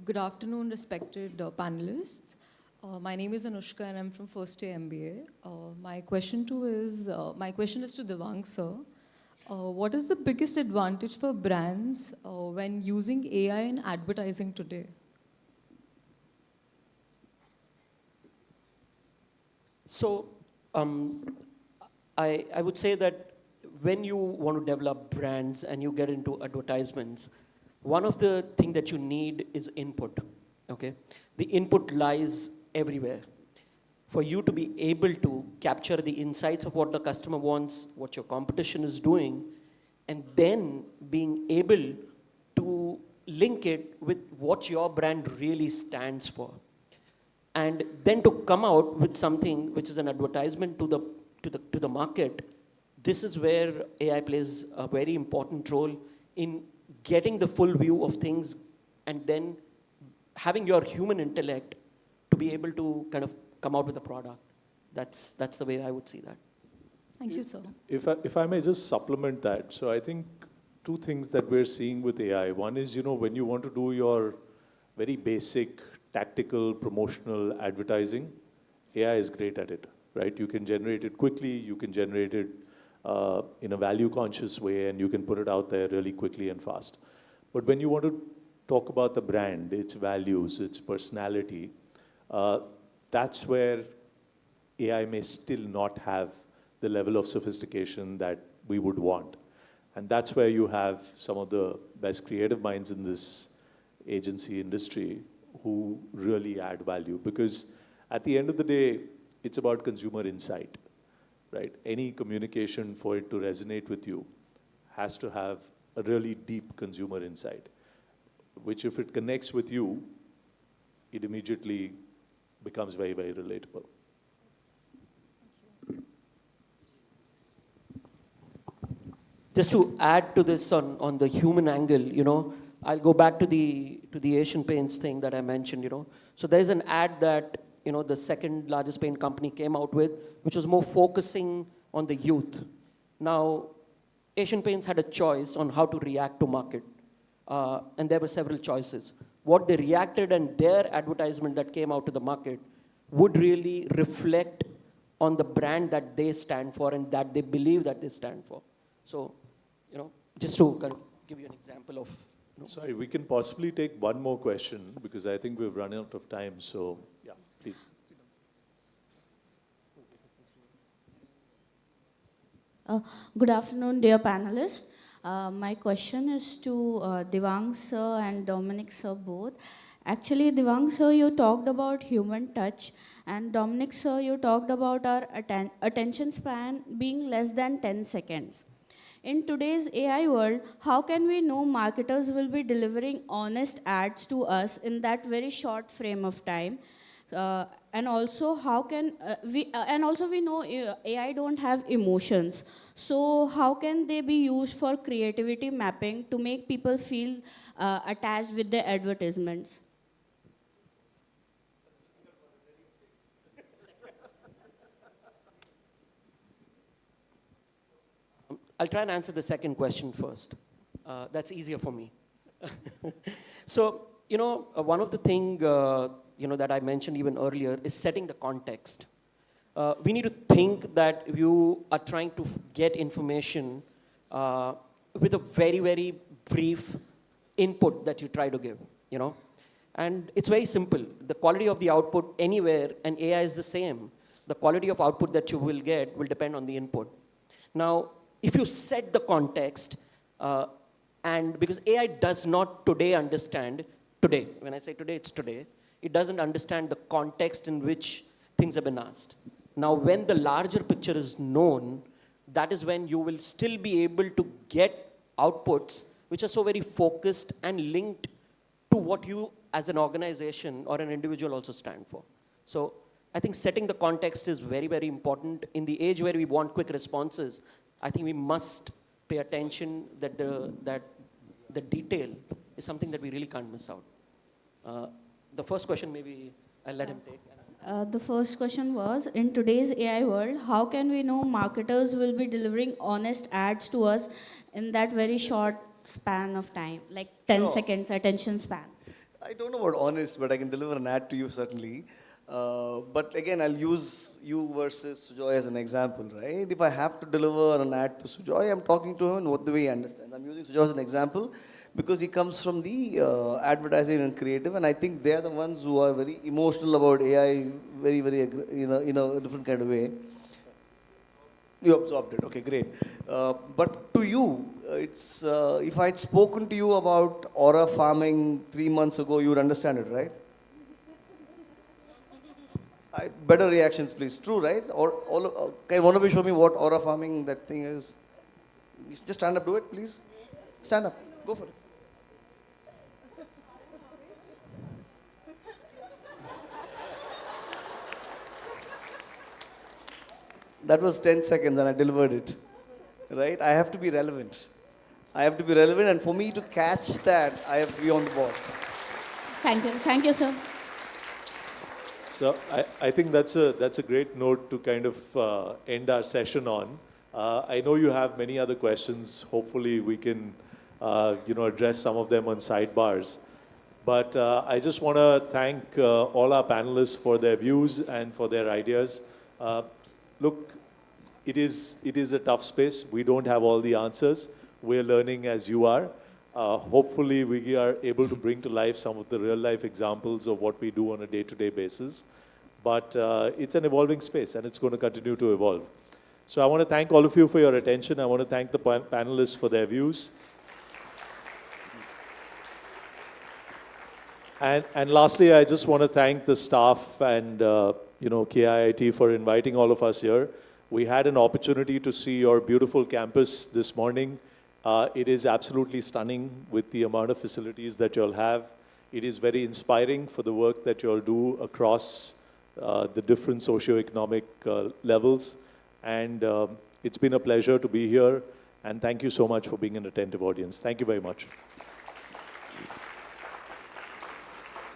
Good afternoon, respected panelists. My name is Anushka and I'm from First Year MBA. My question is to Devang sir. What is the biggest advantage for brands when using AI in advertising today? So I would say that when you want to develop brands and you get into advertisements, one of the things that you need is input, okay? The input lies everywhere. For you to be able to capture the insights of what the customer wants, what your competition is doing, and then being able to link it with what your brand really stands for. And then to come out with something which is an advertisement to the market, this is where AI plays a very important role in getting the full view of things and then having your human intellect to be able to kind of come out with a product. That's the way I would see that. Thank you, sir. If I may just supplement that. So I think two things that we're seeing with AI. One is, when you want to do your very basic tactical promotional advertising, AI is great at it, right? You can generate it quickly, you can generate it in a value-conscious way, and you can put it out there really quickly and fast. But when you want to talk about the brand, its values, its personality, that's where AI may still not have the level of sophistication that we would want. And that's where you have some of the best creative minds in this agency industry who really add value. Because at the end of the day, it's about consumer insight, right? Any communication, for it to resonate with you, has to have a really deep consumer insight, which if it connects with you, it immediately becomes very, very relatable. Just to add to this on the human angle, I'll go back to the Asian Paints thing that I mentioned, So there's an ad that, the second largest paint company came out with, which was more focusing on the youth. Now, Asian Paints had a choice on how to react to market. And there were several choices. What they reacted and their advertisement that came out to the market would really reflect on the brand that they stand for and that they believe that they stand for. So, just to kind of give you an example of. Sorry, we can possibly take one more question because I think we've run out of time. So, yeah, please. Good afternoon, dear panelists. My question is to Devang sir and Dominic sir both. Actually, Devang sir, you talked about human touch, and Dominic sir, you talked about our attention span being less than 10 seconds. In today's AI world, how can we know marketers will be delivering honest ads to us in that very short frame of time? And also, we know AI don't have emotions. So how can they be used for creativity mapping to make people feel attached with the advertisements? I'll try and answer the second question first. That's easier for me. So, one of the things, that I mentioned even earlier is setting the context. We need to think that you are trying to get information with a very, very brief input that you try to give, And it's very simple. The quality of the output anywhere, and AI is the same. The quality of output that you will get will depend on the input. Now, if you set the context, and because AI does not today understand, when I say today, it's today, it doesn't understand the context in which things have been asked. Now, when the larger picture is known, that is when you will still be able to get outputs which are so very focused and linked to what you as an organization or an individual also stand for. So I think setting the context is very, very important. In the age where we want quick responses, I think we must pay attention that the detail is something that we really can't miss out. The first question, maybe I'll let him take. The first question was, in today's AI world, how can we know marketers will be delivering honest ads to us in that very short span of time, like 10 Sure. seconds attention span? I don't know about honest, but I can deliver an ad to you certainly. But again, I'll use you versus Sujoy as an example, right? If I have to deliver an ad to Sujoy, I'm talking to him in what the way he understands. I'm using Sujoy as an example because he comes from the advertising and creative, and I think they are the ones who are very emotional about AI, very, very, in a different kind of way. You absorbed it. Okay, great. But to you, it's if I'd spoken to you about aura farming 3 months ago, you would understand it, right? Better reactions, please. True, right? Or can one of you show me what aura farming that thing is? Just stand up, do it, please. Stand up. Go for it. That was 10 seconds and I delivered it. Right? I have to be relevant. I have to be relevant, and for me to catch that, I have to be on the board. Thank you. Thank you, sir. So I think that's a great note to kind of end our session on. I know you have many other questions. Hopefully we can address some of them on sidebars. But I just want to thank all our panelists for their views and for their ideas. Look, it is a tough space. We don't have all the answers. We're learning as you are. Hopefully we are able to bring to life some of the real life examples of what we do on a day-to-day basis. But it's an evolving space and it's going to continue to evolve. So I want to thank all of you for your attention. I want to thank the panelists for their views. And lastly, I just want to thank the staff and KIIT for inviting all of us here. We had an opportunity to see your beautiful campus this morning. It is absolutely stunning with the amount of facilities that you'll have. It is very inspiring for the work that you'll do across the different socioeconomic levels. And it's been a pleasure to be here. And thank you so much for being an attentive audience. Thank you very much.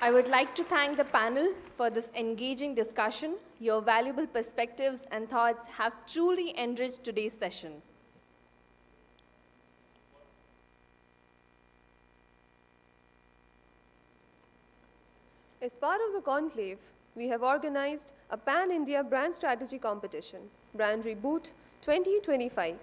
I would like to thank the panel for this engaging discussion. Your valuable perspectives and thoughts have truly enriched today's session. As part of the conclave, we have organized a Pan-India brand strategy competition, Brand Reboot 2025,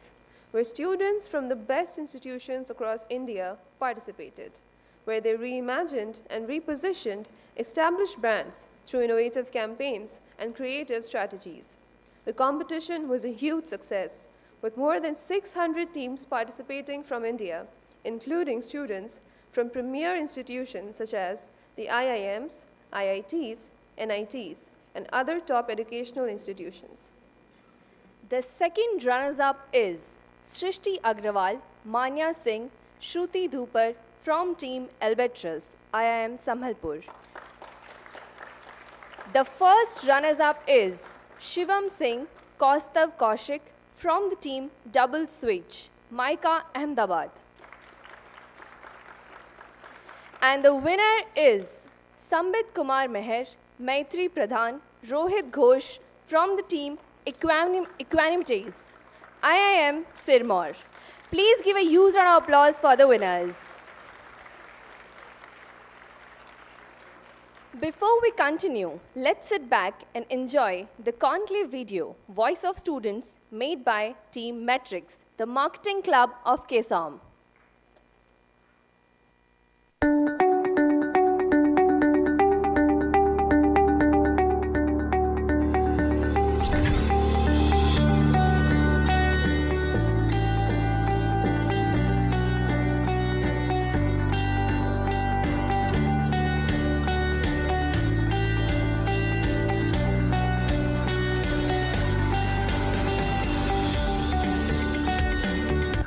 where students from the best institutions across India participated, where they reimagined and repositioned established brands through innovative campaigns and creative strategies. The competition was a huge success, with more than 600 teams participating from India, including students from premier institutions such as the IIMs, IITs, NITs, and other top educational institutions. The second runners-up is Shrishti Agrawal, Manya Singh, Shruti Dhupar from Team Albatross, IIM Sambalpur. The first runners-up is Shivam Singh, Kaustav Kaushik from the Team Double Switch, Maika, Ahmedabad. And the winner is Sambit Kumar Meher, Maitri Pradhan, Rohit Ghosh from the Team Equanimities, IIM Sirmaur. Please give a huge round of applause for the winners. Before we continue, let's sit back and enjoy the conclave video, Voice of Students, made by Team Matrix, the marketing club of KSOM.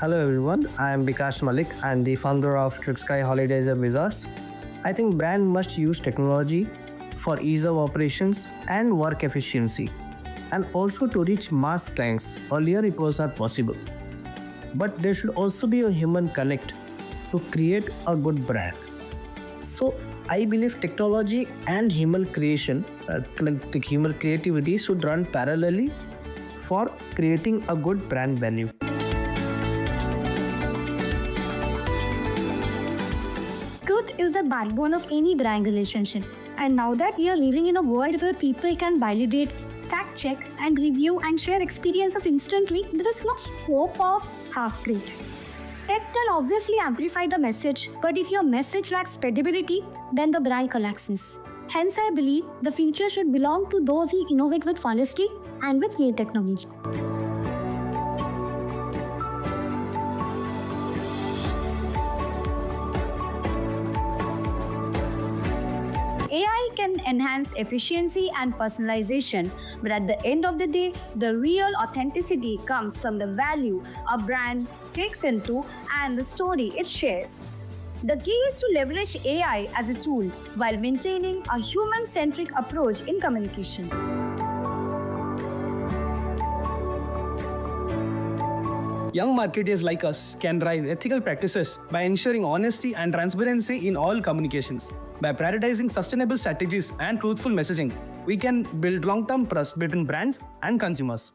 Hello everyone, I am Bikash Malik. I am the founder of TripSky Holidays and Resorts. I think brand must use technology for ease of operations and work efficiency, and also to reach mass clients. Earlier it was not possible. But there should also be a human connect to create a good brand. So I believe technology and human creation, human creativity should run parallelly for creating a good brand value. Truth is the backbone of any brand relationship. And now that we are living in a world where people can validate, fact check, and review and share experiences instantly, there is no scope of half-baked. Tech can obviously amplify the message, but if your message lacks credibility, then the brand collapses. Hence, I believe the future should belong to those who innovate with honesty and with new technology. AI can enhance efficiency and personalization, but at the end of the day, the real authenticity comes from the value a brand takes into and the story it shares. The key is to leverage AI as a tool while maintaining a human-centric approach in communication. Young marketers like us can drive ethical practices by ensuring honesty and transparency in all communications. By prioritizing sustainable strategies and truthful messaging, we can build long-term trust between brands and consumers.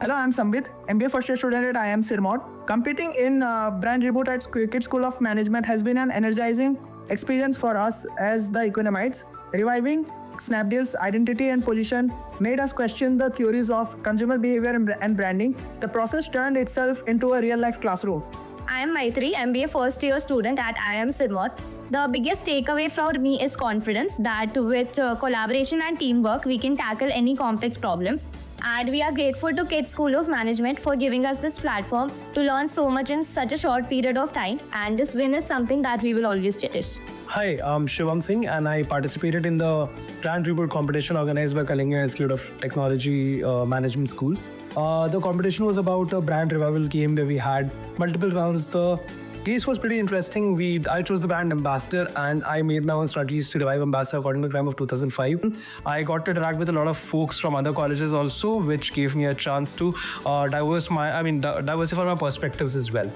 Hello, I'm Sambit, MBA first year student at IIM Sirmaur. Competing in brand reboot at KIIT School of Management has been an energizing experience for us as the economites. Reviving Snapdeal's identity and position made us question the theories of consumer behavior and branding. The process turned itself into a real-life classroom. I am Maitri, MBA first year student at IIM Sirmaur. The biggest takeaway for me is confidence that with collaboration and teamwork, we can tackle any complex problems. And we are grateful to KIIT School of Management for giving us this platform to learn so much in such a short period of time. And this win is something that we will always cherish. Hi, I'm Shivang Singh and I participated in the brand reboot competition organized by Kalinga Institute of Technology Management School. The competition was about a brand revival game where we had multiple rounds. The case was pretty interesting. I chose the brand ambassador and I made my own strategies to revive ambassador according to the crime of 2005. I got to interact with a lot of folks from other colleges also, which gave me a chance to diversify my perspectives as well.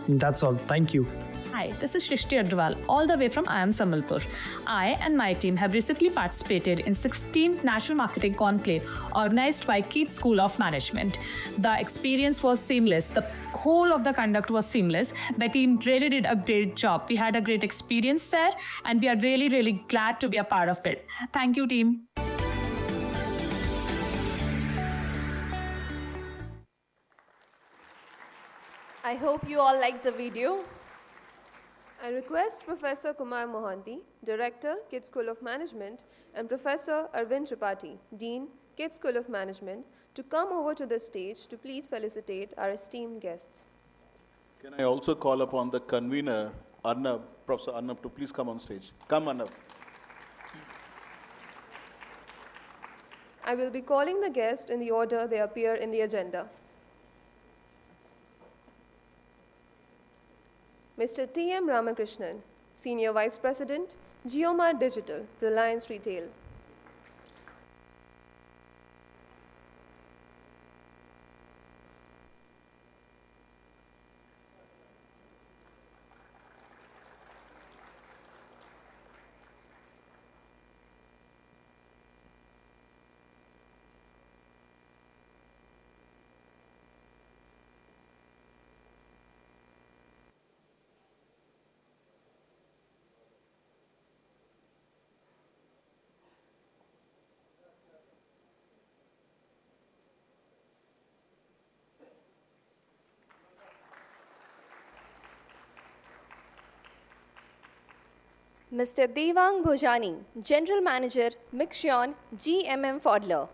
That's all. Thank you. Hi, this is Shree Agrawal, all the way from IIM Sambalpur. I and my team have recently participated in 16th National Marketing Conclave organized by KIIT School of Management. The experience was seamless. The whole of the conduct was seamless. The team really did a great job. We had a great experience there and we are really, really glad to be a part of it. Thank you, team. I hope you all liked the video. I request Professor Kumar Mohanty, Director, KIIT School of Management, and Professor Arvind Tripathi, Dean, KIIT School of Management, to come over to the stage to please felicitate our esteemed guests. Can I also call upon the convener, Arnab, Professor Arnab, to please come on stage. Come, Arnab. I will be calling the guests in the order they appear in the agenda. Mr. T.M. Ramakrishnan, Senior Vice President, Geomart Digital, Reliance Retail. Mr. Devang Bhojani, General Manager, Mixion, GMM Fodler.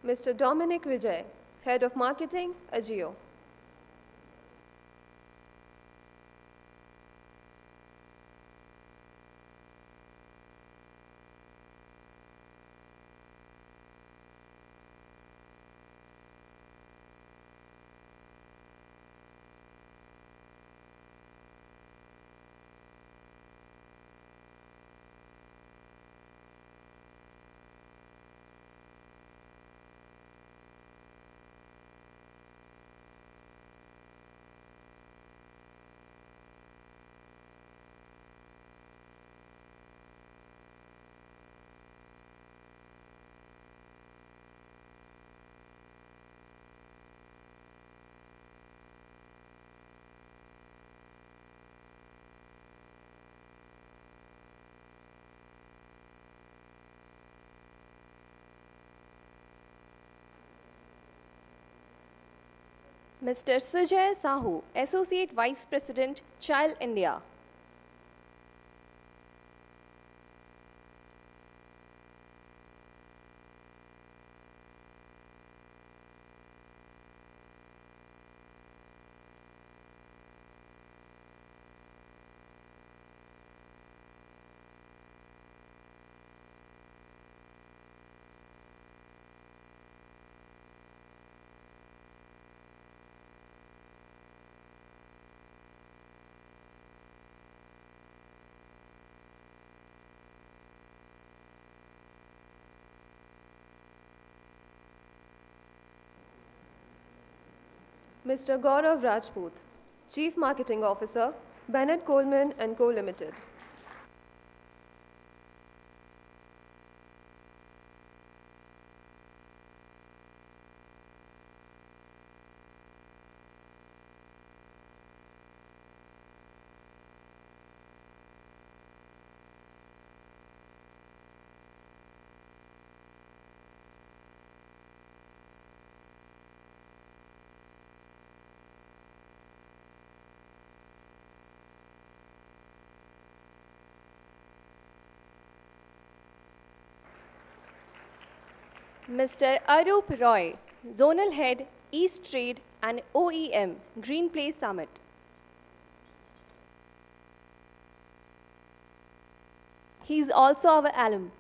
Mr. Dominic Vijay, Head of Marketing, Agio. Mr. Sujay Sahu, Associate Vice President, Child India. Mr. Gaurav Rajput, Chief Marketing Officer, Bennett Coleman and Co. Limited. Mr. Arup Roy, Zonal Head, East Trade and OEM, Green Place Summit. He is also our alum.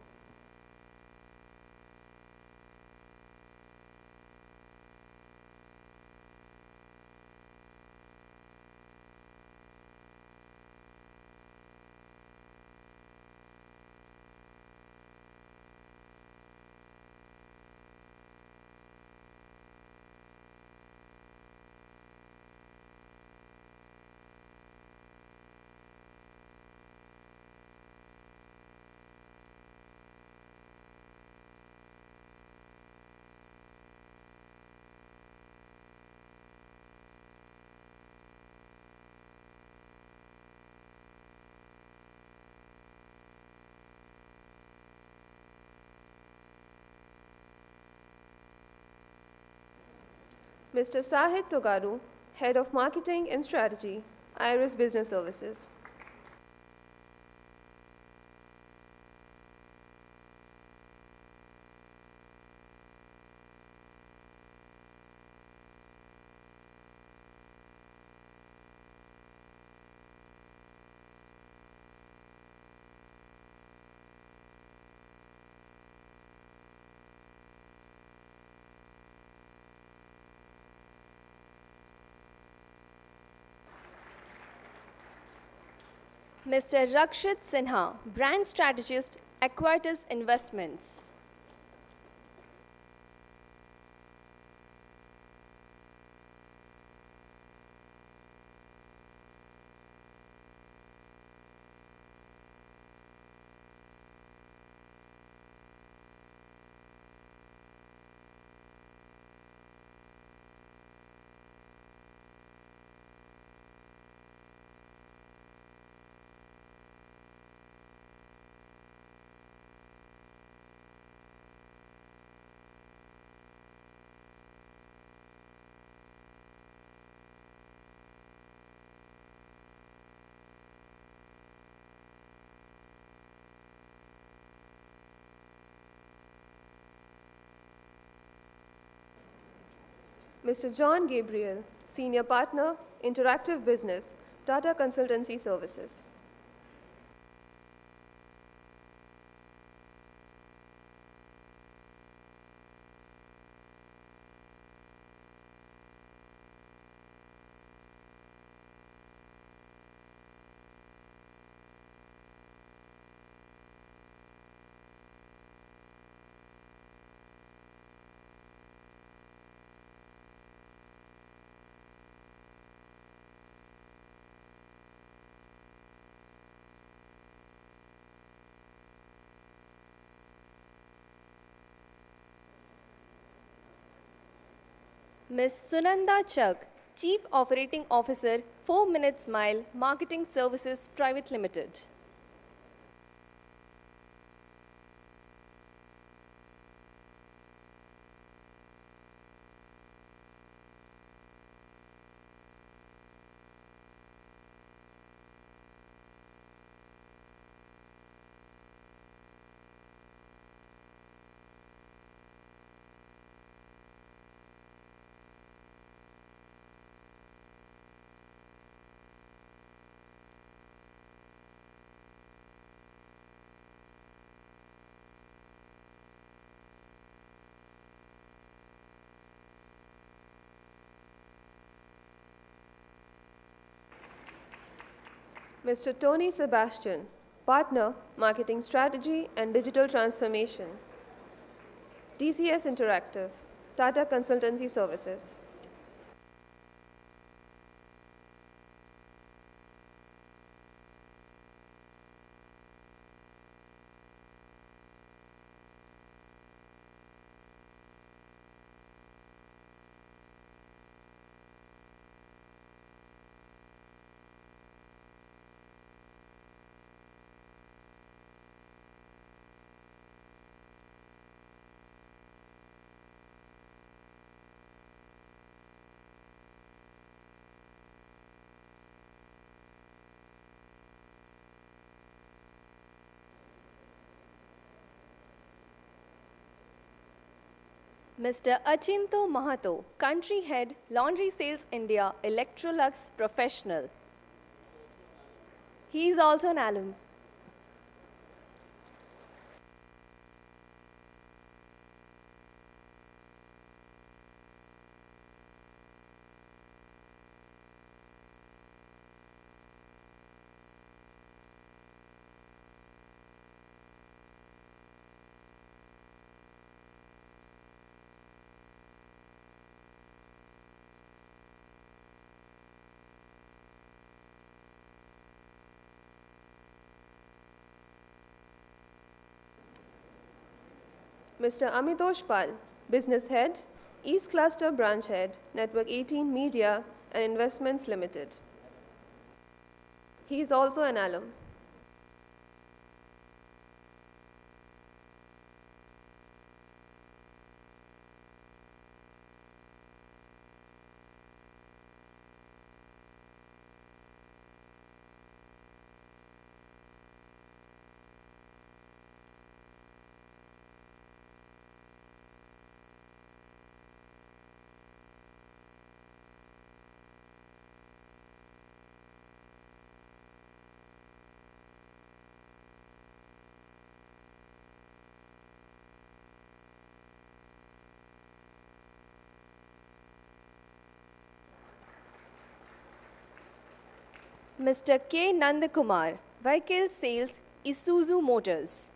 Mr. Sahit Togaru, Head of Marketing and Strategy, Iris Business Services. Mr. Rakshit Sinha, Brand Strategist, Aequitas Investments. Mr. John Gabriel, Senior Partner, Interactive Business, Tata Consultancy Services. Ms. Sunanda Chugh, Chief Operating Officer, 4 Minute Smile Marketing Services Private Limited. Mr. Tony Sebastian, Partner, Marketing Strategy and Digital Transformation, TCS Interactive, Tata Consultancy Services. Mr. Achinto Mahato, Country Head, Laundry Sales India, Electrolux Professional. He is also an alum. Mr. Amitosh Pal, Business Head, East Cluster Branch Head, Network 18 Media and Investments Limited. He is also an alum. Mr. K. Nandakumar, Vehicle Sales, Isuzu Motors.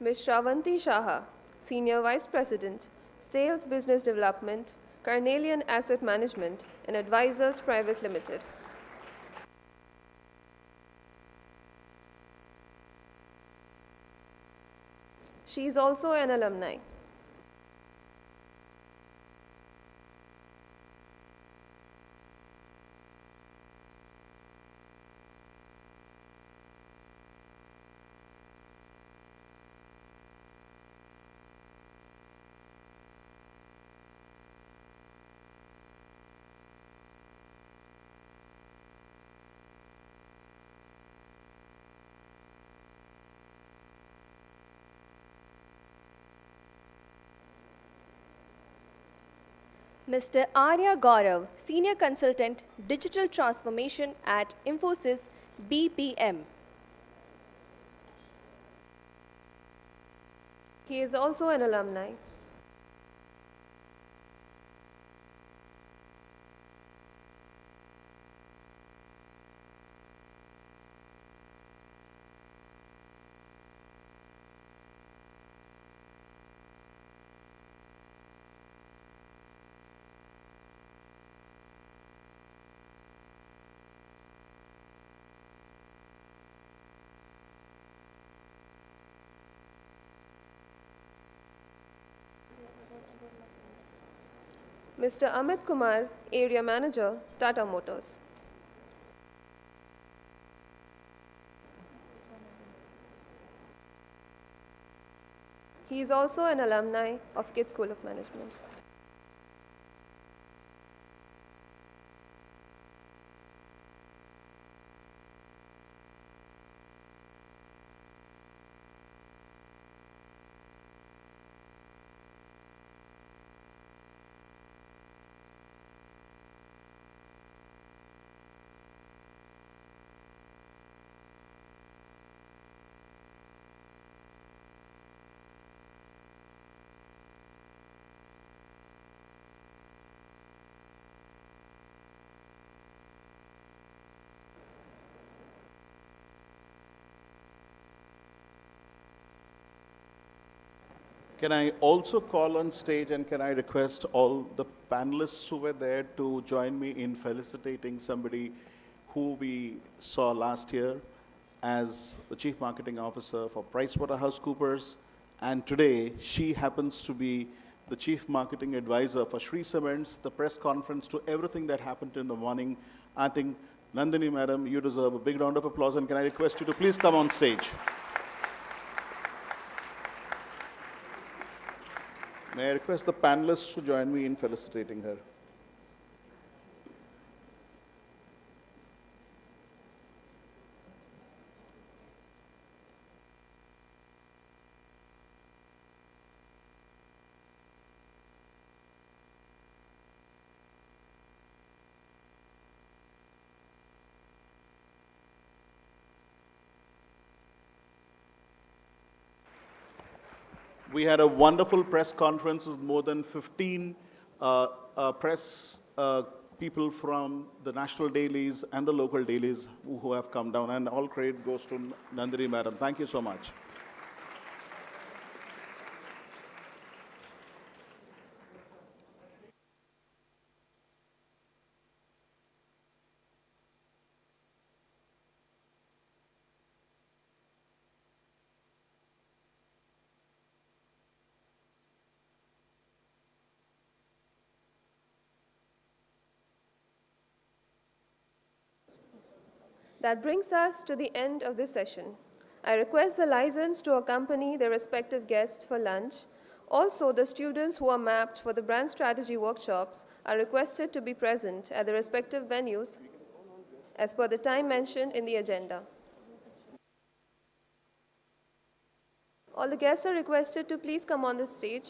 Ms. Shravanti Shaha, Senior Vice President, Sales Business Development, Carnelian Asset Management and Advisors Private Limited. She is also an alumni. Mr. Arya Gaurav, Senior Consultant, Digital Transformation at Infosys BPM. He is also an alumni. Mr. Amit Kumar, Area Manager, Tata Motors. He is also an alumni of KIIT School of Management. Can I also call on stage and can I request all the panelists who were there to join me in felicitating somebody who we saw last year as the Chief Marketing Officer for PricewaterhouseCoopers, and today she happens to be the Chief Marketing Advisor for Shree Cements, the press conference, to everything that happened in the morning. I think, Nandini Madam, you deserve a big round of applause, and can I request you to please come on stage. May I request the panelists to join me in felicitating her. We had a wonderful press conference with more than 15 press people from the national dailies and the local dailies who have come down, and all credit goes to Nandini Madam. Thank you so much. That brings us to the end of this session. I request the licensed to accompany their respective guests for lunch. Also, the students who are mapped for the brand strategy workshops are requested to be present at the respective venues as per the time mentioned in the agenda. All the guests are requested to please come on the stage.